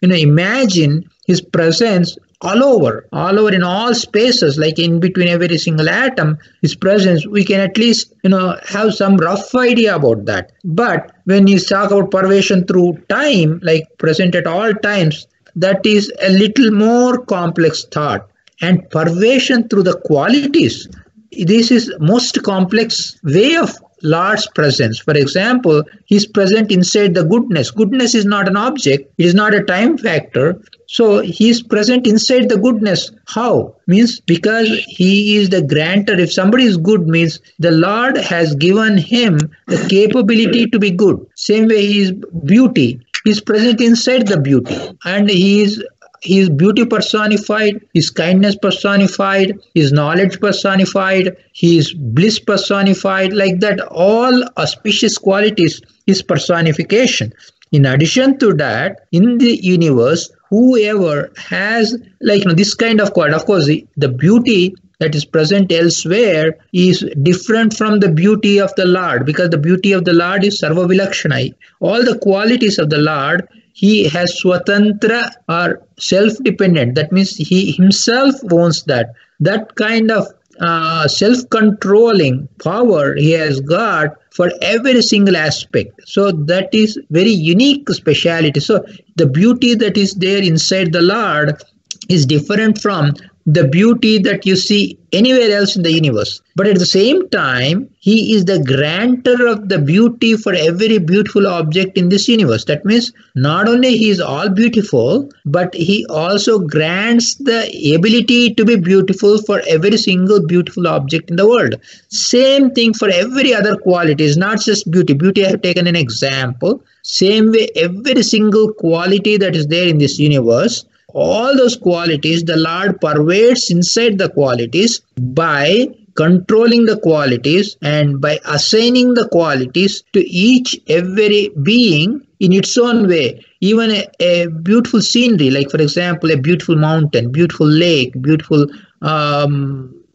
imagine his presence all over in all spaces, like in between every single atom, his presence. We can at least have some rough idea about that. But when you talk about pervasion through time, like present at all times, that is a little more complex thought. And pervasion through the qualities, this is most complex way of Lord's presence. For example, he is present inside the goodness. Goodness is not an object, it is not a time factor. So he is present inside the goodness. How? Means because he is the grantor. If somebody is good, means the Lord has given him the capability to be good. Same way he is beauty. He is present inside the beauty. And he is beauty personified, his kindness personified, his knowledge personified, his bliss personified, like that, all auspicious qualities, his personification. In addition to that, in the universe, whoever has this kind of quality, of course, the beauty that is present elsewhere is different from the beauty of the Lord, because the beauty of the Lord is sarva vilakshana. All the qualities of the Lord, he has swatantra or self-dependent. That means he himself owns that. That kind of self-controlling power he has got for every single aspect. So that is very unique speciality. So the beauty that is there inside the Lord is different from the beauty that you see anywhere else in the universe. But at the same time, he is the grantor of the beauty for every beautiful object in this universe. That means not only he is all beautiful, but he also grants the ability to be beautiful for every single beautiful object in the world. Same thing for every other quality. It's not just beauty. Beauty, I have taken an example. Same way, every single quality that is there in this universe, all those qualities, the Lord pervades inside the qualities by controlling the qualities and by assigning the qualities to every being in its own way. Even a beautiful scenery, like for example, a beautiful mountain, beautiful lake, beautiful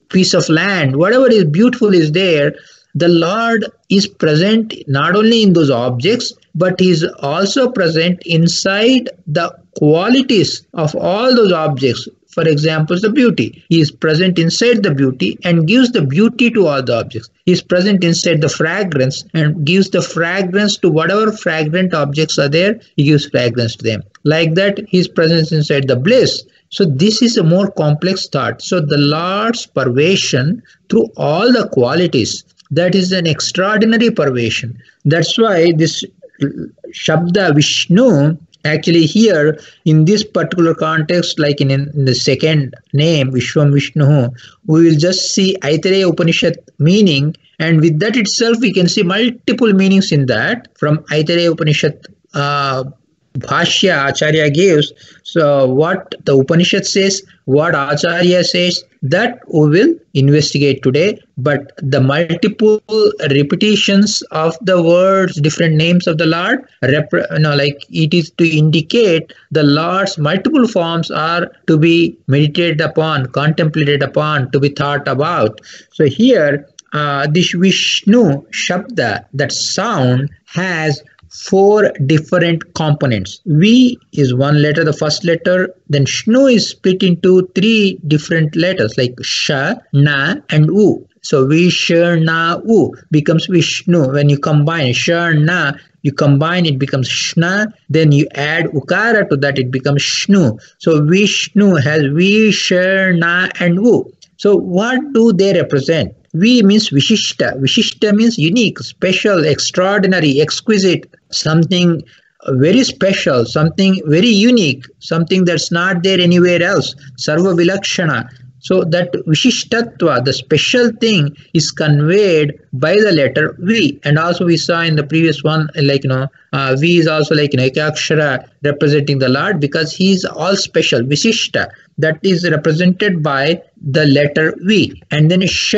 piece of land, whatever is beautiful is there, the Lord is present not only in those objects, but he is also present inside the qualities of all those objects. For example, the beauty. He is present inside the beauty and gives the beauty to all the objects. He is present inside the fragrance and gives the fragrance to whatever fragrant objects are there. He gives fragrance to them. Like that, his presence inside the bliss. So this is a more complex thought. So the Lord's pervasion through all the qualities, that is an extraordinary pervasion. That's why this Shabda Vishnu, actually here in this particular context, like in the second name, Vishwam Vishnu, we will just see Aitareya Upanishad meaning, and with that itself we can see multiple meanings in that. From Aitareya Upanishad Bhashya Acharya gives, so what the Upanishad says, what Acharya says, that we will investigate today. But the multiple repetitions of the words, different names of the Lord, like it is to indicate the Lord's multiple forms are to be meditated upon, contemplated upon, to be thought about. So here, this Vishnu Shabda, that sound, has 4 different components. V is one letter, the first letter. Then Shnu is split into 3 different letters like Sh, Na and U. So Vishnu becomes Vishnu. When you combine Shna, you combine, it becomes Shna. Then you add Ukara to that, it becomes Shnu. So Vishnu has Vishna and U. So what do they represent? V means Vishishta. Vishishta means unique, special, extraordinary, exquisite, something very special, something very unique, something that's not there anywhere else. Sarva Vilakshana. So that Vishishtatva, the special thing, is conveyed by the letter V. And also we saw in the previous one, like, V is also like, Ekakshara representing the Lord, because he is all special, Vishishta. That is represented by the letter V. And then Sh,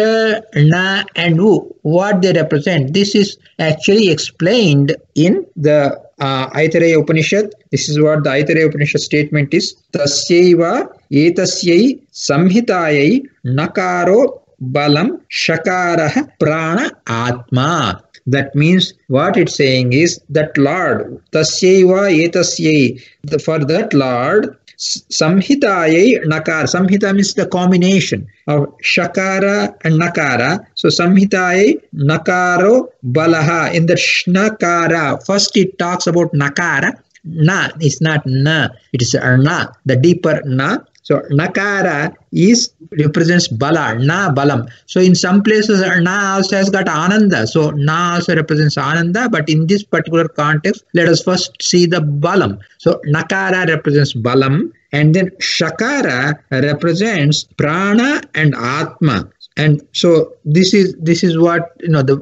Na and U, what they represent. This is actually explained in the Aitareya Upanishad. This is what the Aitareya Upanishad statement is. Tasyaiva etasyai samhitayai nakaro balam shakarah prana atma. That means what it's saying is that Lord, tasyaiva etasyai, for that Lord, samhitayai nakara. Samhita means the combination of shakara and nakara. So samhitayai nakaro balaha. In the shnakara, first it talks about nakara. Na is not na, it is na, the deeper na. So nakara represents bala, na balam. So in some places na also has got ananda. So na also represents ananda, but in this particular context, let us first see the balam. So nakara represents balam, and then shakara represents prana and atma. And so this is what the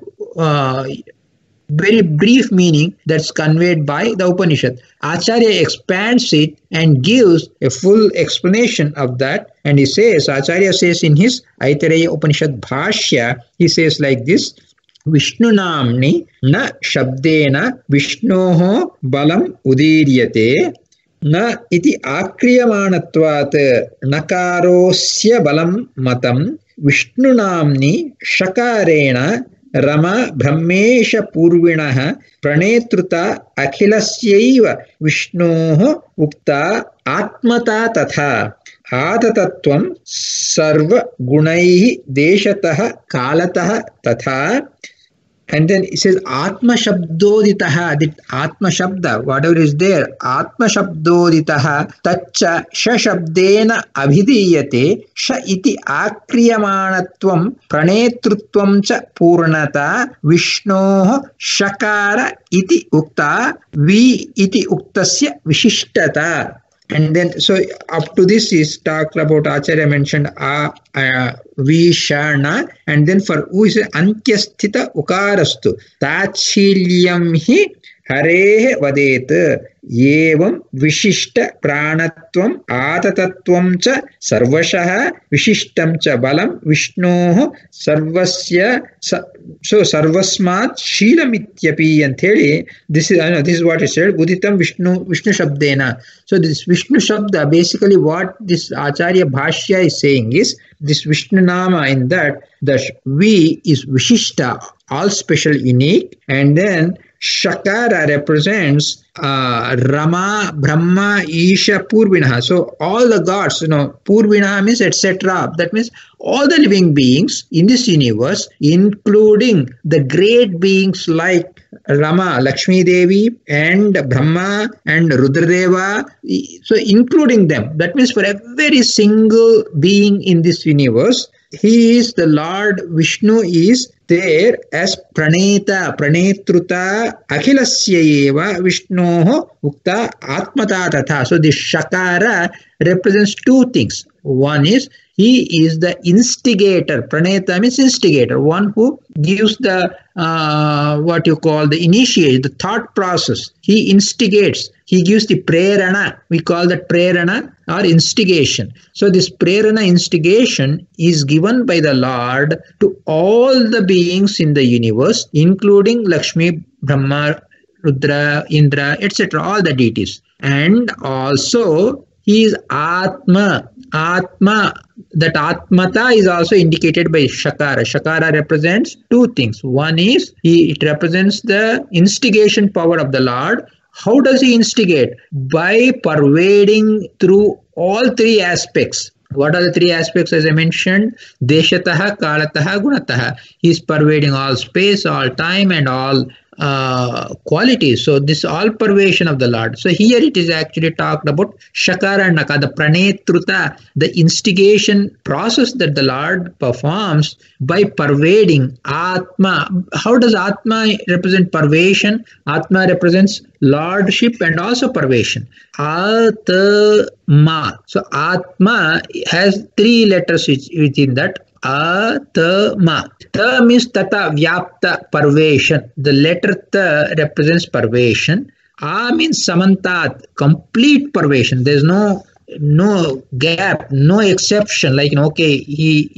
very brief meaning that's conveyed by the Upanishad. Acharya expands it and gives a full explanation of that. And he says, Acharya says in his Aitareya Upanishad Bhashya, he says like this: Vishnu namni na shabdena Vishnoho balam udiryate na iti akriyamanatvat nakarosya balam matam Vishnu namni shakarena Rama Brahmesha Purvinaha Pranetruta Akhilasyaiva Vishnoho Ukta Atmata Tatha Atatatvam Sarva Gunaihi Deshataha Kalataha Tatha. And then it says Atma Shabdoditaha, the Atma Shabda, whatever is there, Atma Shabdoditaha, Tacha Shashabdena Abhidiyate, Sha iti Akriyamanatvam, Pranetrutvam cha Purnata, Vishnoho Shakara iti Ukta, Vi iti Uktasya Vishishtata. And then, so up to this is talked about, Acharya mentioned Vishana, and then for U is Antyasthita Ukarastu, Tachilyam hi Harehe Vadet, Yevam Vishishta Pranatvam Atatatvam cha Sarvashaha Vishishtam cha Balam Vishnoho Sarvasya. So Sarvasmat Shilamityapi Antheli. This is what it said. Uditam Vishnu Shabdena. So this Vishnu Shabda, basically what this Acharya Bhashya is saying is, this Vishnu Nama, in that the V is Vishishta, all special, unique, and then Shakara represents Rama, Brahma, Isha, Purvinaha. So all the gods, Purvinaha means etc. That means all the living beings in this universe, including the great beings like Rama, Lakshmi Devi, and Brahma and Rudradeva. So including them. That means for every single being in this universe, he is the Lord Vishnu is there as Praneta, Pranetruta, Akhilasyayeva Vishnoho Ukta Atmata Tatha. So this Shakara represents two things. One is he is the instigator. Praneta means instigator, one who gives the what you call the initiate, the thought process. He instigates. He gives the prerana. We call that prerana or instigation. So this prerana, instigation, is given by the Lord to all the beings in the universe, including Lakshmi, Brahma, Rudra, Indra, etc., all the deities. And also he is Atma. Atma, that Atmata is also indicated by Shakara. Shakara represents two things. One is it represents the instigation power of the Lord. How does he instigate? By pervading through all three aspects. What are the three aspects as I mentioned? Deshataha, Kalataha, Gunataha. He is pervading all space, all time, and all qualities. So this all pervasion of the Lord. So here it is actually talked about Shakara and Naka, the Pranetruta, the instigation process that the Lord performs by pervading Atma. How does Atma represent pervasion? Atma represents lordship and also pervasion. Atma. So Atma has three letters within that. Atma. Ta means tata vyapta pervasion. The letter ta represents pervasion. A means samantat, complete pervasion. There's no gap, no exception. Like okay,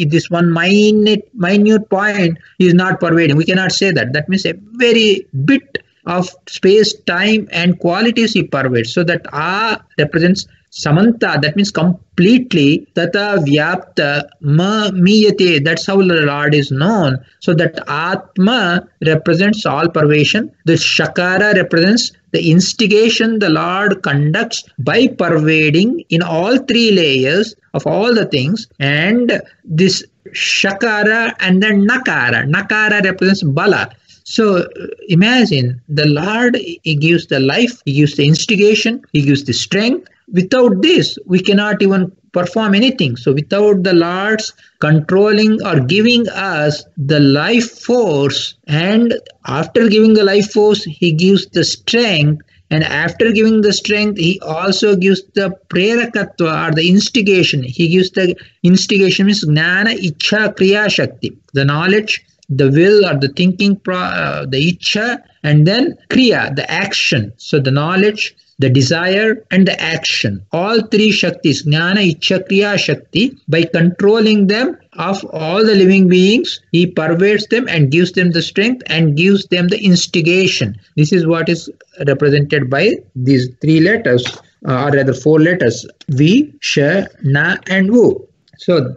this one minute point is not pervading. We cannot say that. That means a very bit of space, time, and qualities he pervades. So that A represents Samanta, that means completely. Tata Vyapta Ma Miyate, that's how the Lord is known. So that Atma represents all pervasion. The Shakara represents the instigation the Lord conducts by pervading in all three layers of all the things. And this Shakara and then Nakara. Nakara represents Bala. So imagine the Lord, he gives the life, he gives the instigation, he gives the strength. Without this, we cannot even perform anything. So without the Lord's controlling or giving us the life force, and after giving the life force, he gives the strength, and after giving the strength, he also gives the prerakatva or the instigation. He gives the instigation means Gnana, Ichha, Kriya, Shakti, the knowledge, the will or the thinking, the Ichha, and then Kriya, the action. So the knowledge, the desire, and the action. All three Shaktis, Jnana, Ichha, Kriya, Shakti, by controlling them of all the living beings, he pervades them and gives them the strength and gives them the instigation. This is what is represented by these three letters, or rather four letters, V, Sh, Na, and Vu. So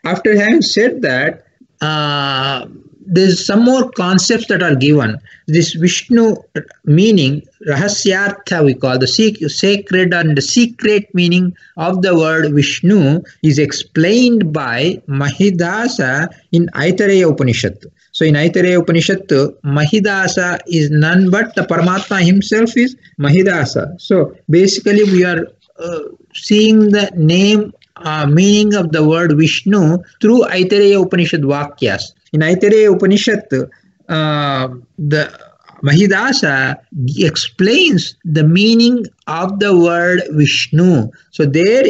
after having said that, there's some more concepts that are given. This Vishnu meaning, Rahasyartha we call, the sacred and the secret meaning of the word Vishnu is explained by Mahidasa in Aitareya Upanishad. So in Aitareya Upanishad, Mahidasa is none but the Paramatma himself is Mahidasa. So basically we are seeing the name meaning of the word Vishnu through Aitareya Upanishad Vakyas. In Aitareya Upanishad, the Mahidasa explains the meaning of the word Vishnu. So there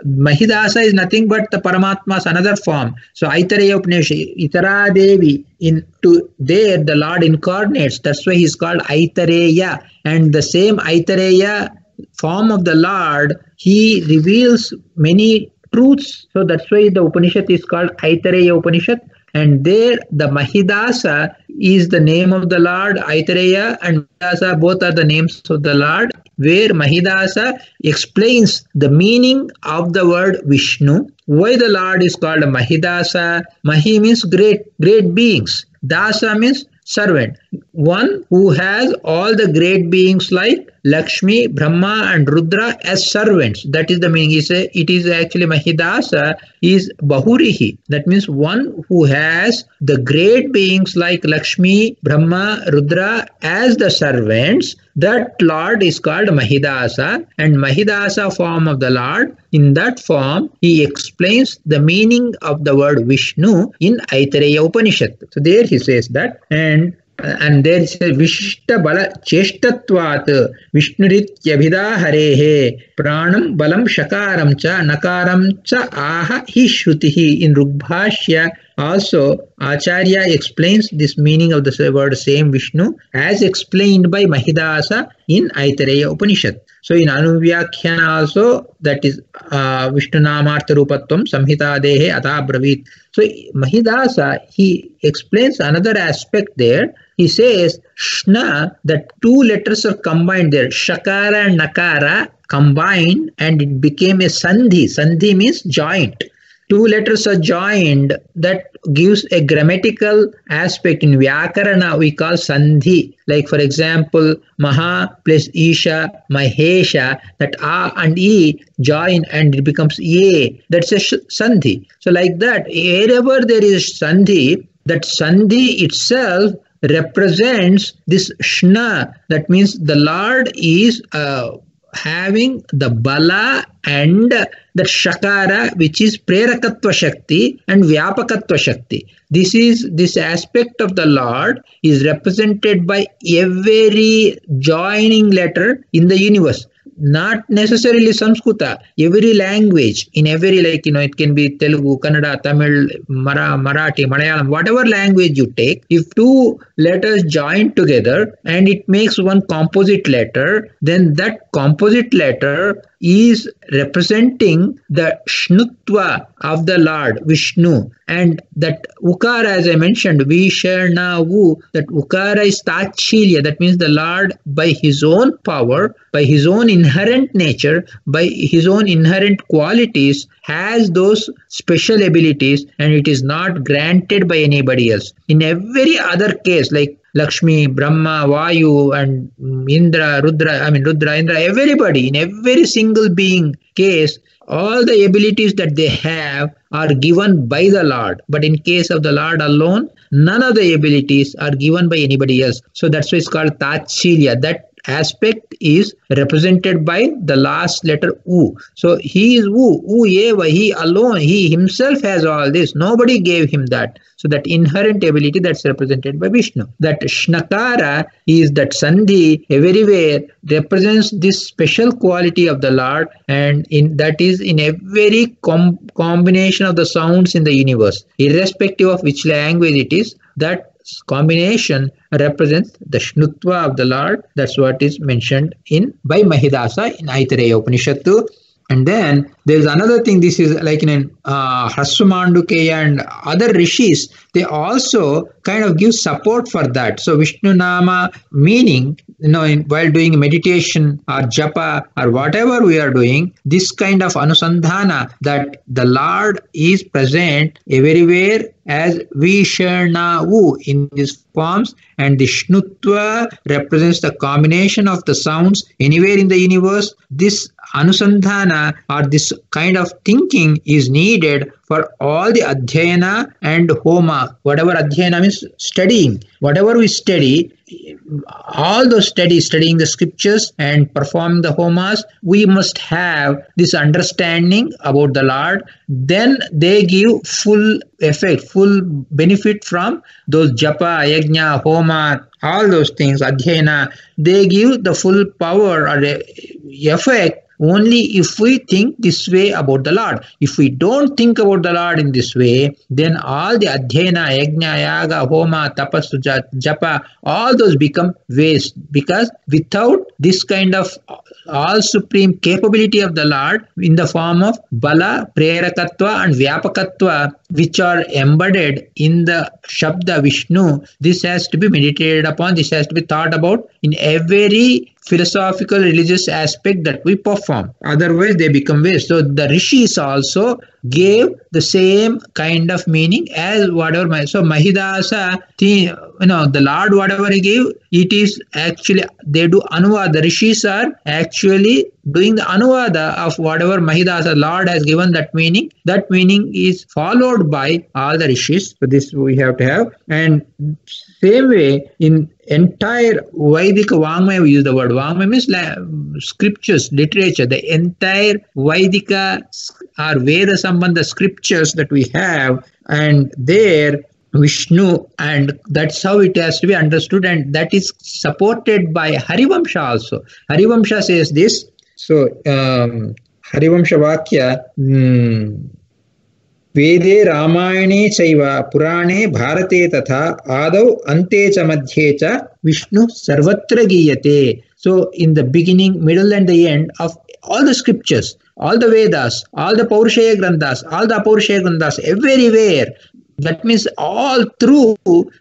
Mahidasa is nothing but the Paramatma's another form. So Aitareya Upanishad, Itara Devi, there the Lord incarnates. That's why he's called Aitareya. And the same Aitareya form of the Lord, he reveals many truths. So that's why the Upanishad is called Aitareya Upanishad. And there the Mahidasa is the name of the Lord. Aitareya and Mahidasa both are the names of the Lord, where Mahidasa explains the meaning of the word Vishnu. Why the Lord is called Mahidasa? Mahi means great beings. Dasa means servant. One who has all the great beings like Lakshmi, Brahma, and Rudra as servants. That is the meaning. It is actually Mahidasa is Bahurihi. That means one who has the great beings like Lakshmi, Brahma, Rudra as the servants. That Lord is called Mahidasa, and Mahidasa form of the Lord, in that form he explains the meaning of the word Vishnu in Aitareya Upanishad. So there he says that, and there it says Vishta Bala Cheshtatvat Vishnuritya Harehe Pranam Balam Shakaram Cha Nakaram Cha Aha Hi Shrutihi in Rugbhashya Also, Acharya explains this meaning of the word same Vishnu as explained by Mahidasa in Aitareya Upanishad. So in Anuvyakhyan also, that is Vishnu Namartha Rupatvam Samhita Dehe Atha Bravit. So Mahidasa, he explains another aspect there. He says Shna, that two letters are combined there, Shakara and Nakara combined, and it became a Sandhi. Sandhi means joint. Two letters are joined, that gives a grammatical aspect. In Vyakarana we call Sandhi. Like for example, Maha plus Isha, Mahesha, that A and E join and it becomes A. That's a Sandhi. So like that, wherever there is Sandhi, that Sandhi itself represents this Shna. That means the Lord is having the Bala and the Shakara, which is Prerakatva Shakti and Vyapakatva Shakti. This aspect of the Lord is represented by every joining letter in the universe. Not necessarily Samskrita, every language, in every, like, it can be Telugu, Kannada, Tamil, Marathi, Malayalam, whatever language you take, if two letters join together and it makes one composite letter, then that composite letter is representing the Shnutva of the Lord, Vishnu. And that Ukara, as I mentioned, Visharnavu, that Ukara is Tachilya, that means the Lord by his own power, by his own inherent nature, by his own inherent qualities, has those special abilities, and it is not granted by anybody else. In every other case, like Lakshmi, Brahma, Vayu, and Indra, Rudra, Indra, everybody, in every single being case, all the abilities that they have are given by the Lord. But in case of the Lord alone, none of the abilities are given by anybody else. So that's why it's called Tachilya. That aspect is represented by the last letter U. So he is U eva, he alone, he himself has all this. Nobody gave him that. So that inherent ability, that's represented by Vishnu. That Shnakara is that Sandhi everywhere represents this special quality of the Lord, and that is in every combination of the sounds in the universe, irrespective of which language it is. That combination represents the Shnutva of the Lord. That's what is mentioned by Mahidasa in Aitareya Upanishad. And then there's another thing. This is like in Hrasvamandukeya and other rishis, they also kind of give support for that. So Vishnu Nama meaning, while doing meditation or japa or whatever we are doing, this kind of anusandhana, that the Lord is present everywhere as Visharnavu in these forms, and the Shnutva represents the combination of the sounds anywhere in the universe. This anusandhana or this kind of thinking is needed for all the adhyayana and homa. Whatever adhyayana means studying, whatever we study, all those studying the scriptures and performing the homas, we must have this understanding about the Lord. Then they give full effect, full benefit from those japa, yajna, homa, all those things, adhyayana. They give the full power or effect only if we think this way about the Lord. If we don't think about the Lord in this way, then all the adhyayana, yajna, yaga, homa, tapassu, japa, all those become waste, because without this kind of all supreme capability of the Lord in the form of bala, prerakatva and vyapakatva, which are embedded in the Shabda Vishnu, this has to be meditated upon, this has to be thought about in every philosophical religious aspect that we perform. Otherwise they become waste. So the rishis also gave the same kind of meaning as whatever. So Mahidasa, the Lord, whatever he gave, it is actually, they do anuvada. The rishis are actually doing the anuvada of whatever Mahidasa Lord has given that meaning. That meaning is followed by all the rishis. So this we have to have. And same way in entire Vaidika Vangmaya, we use the word Vangmaya means scriptures, literature, the entire Vaidika or Veda Sambandha scriptures that we have, and there Vishnu, and that's how it has to be understood, and that is supported by Harivamsha also. Harivamsha says this. So Harivamsha Vakya, वेदे रामायणे चैव पुराणे भारते तथा आदौ अन्ते च मध्ये च विष्णु सर्वत्र गीयते. So in the beginning, middle and the end of all the scriptures, all the Vedas, all the Paurushaya Granthas, all the Apaurushaya Granthas, everywhere, that means all through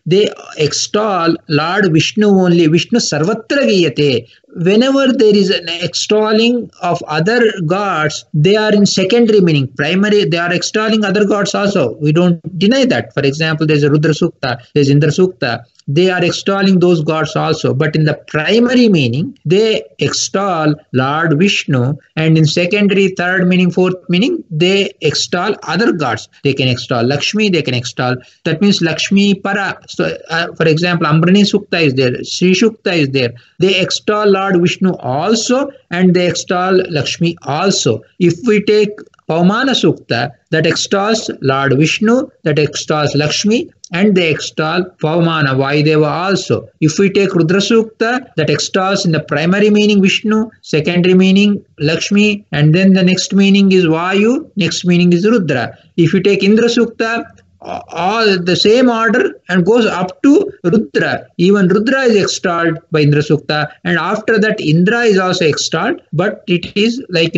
they extol Lord Vishnu only. Vishnu sarvatra giyate. Whenever there is an extolling of other gods, they are in secondary meaning. Primary, they are extolling other gods also. We don't deny that. For example, there is a Rudra Sukta, there is Indra Sukta. They are extolling those gods also. But in the primary meaning, they extol Lord Vishnu. And in secondary, third meaning, fourth meaning, they extol other gods. They can extol Lakshmi, they can extol. That means Lakshmi Para. So, for example, Ambrani Sukta is there, Sri Sukta is there. They extol Lord Vishnu also and they extol Lakshmi also. If we take Pavamana Sukta, that extols Lord Vishnu, that extols Lakshmi, and they extol Pavamana, Vayudeva also. If we take Rudra Sukta, that extols in the primary meaning Vishnu, secondary meaning Lakshmi, and then the next meaning is Vayu, next meaning is Rudra. If you take Indra Sukta, all the same order and goes up to Rudra. Even Rudra is extolled by Indra Sukta, and after that Indra is also extolled, but it is like,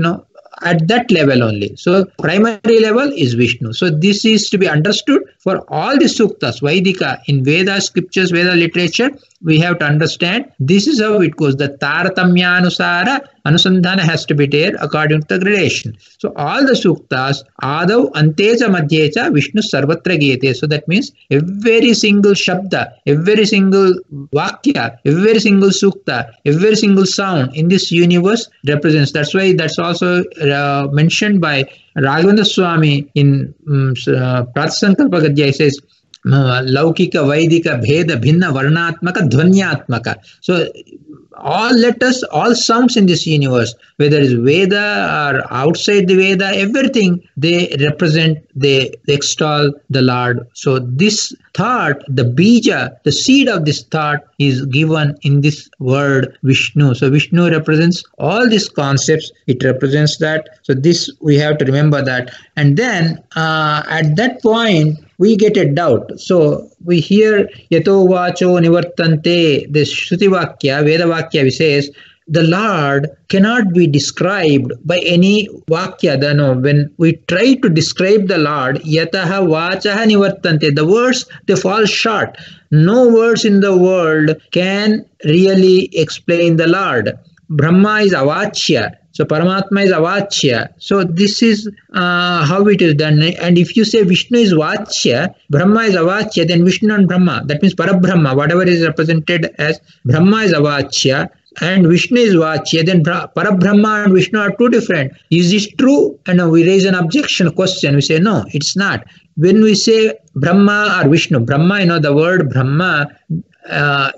at that level only. So primary level is Vishnu. So this is to be understood for all the suktas, Vaidika, in Veda scriptures, Veda literature. We have to understand this is how it goes. The Taratamyanusara Anusandhana has to be there according to the gradation. So all the suktas, Adau Anteja Madhyecha Vishnu Sarvatra Giyate. So that means every single Shabda, every single Vakya, every single sukta, every single sound in this universe represents. That's why that's also mentioned by Raghavendra Swami in Pratsankalpa Gadya. He says, Laukika, Vaidika, Bheda, Bhinna, Varnatmaka, Dhvanyatmaka. So all letters, all sounds in this universe, whether it's Veda or outside the Veda, everything they represent, they extol the Lord. So this thought, the bija, the seed of this thought is given in this word Vishnu. So Vishnu represents all these concepts. It represents that. So this we have to remember that. And then at that point, we get a doubt. So we hear Yato Vacho Nivartante, this Shruti Vakya, Veda Vakya says, the Lord cannot be described by any Vakya. No, when we try to describe the Lord, Yataha Vachaha Nivartante, the words, they fall short. No words in the world can really explain the Lord. Brahma is Avachya. So Paramatma is Avachya. So this is how it is done. And if you say Vishnu is Vachya, Brahma is Avachya, then Vishnu and Brahma, that means Parabrahma, whatever is represented as Brahma is Avachya and Vishnu is Vachya, then Parabrahma and Vishnu are two different. Is this true? And we raise an objection question. We say, no, it's not. When we say Brahma or Vishnu, Brahma, the word Brahma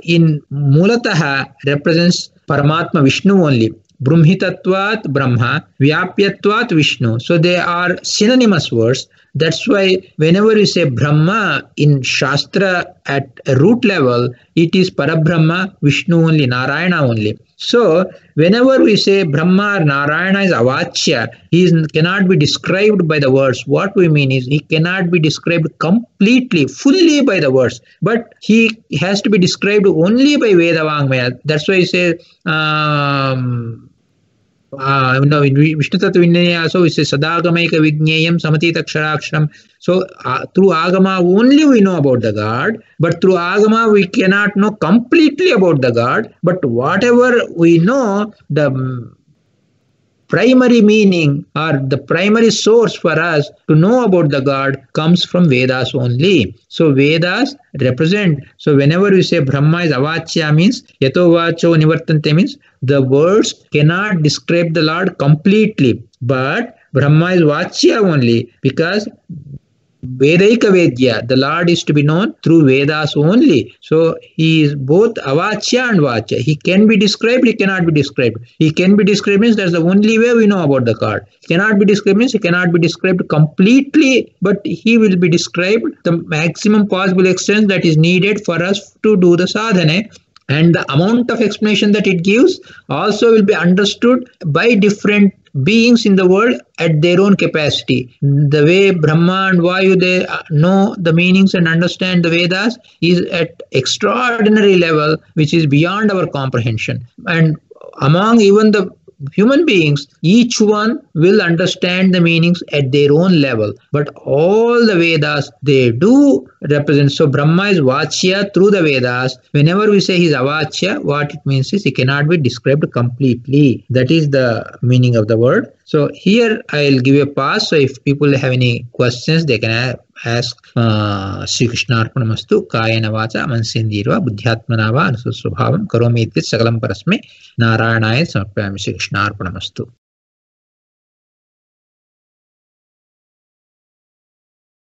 in Mulataha represents Paramatma, Vishnu only. Brahmitatvat Brahma, Vyapyatvat Vishnu. So they are synonymous words. That's why whenever you say Brahma in Shastra at a root level, it is Parabrahma, Vishnu only, Narayana only. So whenever we say Brahma or Narayana is Avachya, he cannot be described by the words. What we mean is he cannot be described completely, fully by the words, but he has to be described only by Veda Vangmaya. That's why he says, in Vishnu Tattva Vinaya also we say Sadagamaika Vijneyam Samatita Ksharaksharam. So through Agama only we know about the God, but through Agama we cannot know completely about the God. But whatever we know, the primary meaning or the primary source for us to know about the God comes from Vedas only. So Vedas represent. So whenever we say Brahma is Avachya means Yato Vacho Nivartante means the words cannot describe the Lord completely, but Brahma is Vachya only because Vedaika Vedya, the Lord is to be known through Vedas only. So he is both Avachya and Vachya. He can be described, he cannot be described. He can be described means that's the only way we know about the God. He cannot be described means he cannot be described completely, but he will be described the maximum possible extent that is needed for us to do the sadhana. And the amount of explanation that it gives also will be understood by different beings in the world at their own capacity. The way Brahma and Vayu, they know the meanings and understand the Vedas is at extraordinary level, which is beyond our comprehension. And among even the human beings, each one will understand the meanings at their own level, but all the Vedas, they do represent. So Brahma is Vachya through the Vedas. Whenever we say he is Avachya, what it means is he cannot be described completely. That is the meaning of the word. So here I'll give a pause. So if people have any questions, they can ask. Sri Krishna Arpanamastu Kayena Vacha Mansendirva Buddhyatmana Va Anusubhavam Karomi Itit Sakalam Parasme Narayanaaya Samarpayami. Sri Krishna Arpanamastu.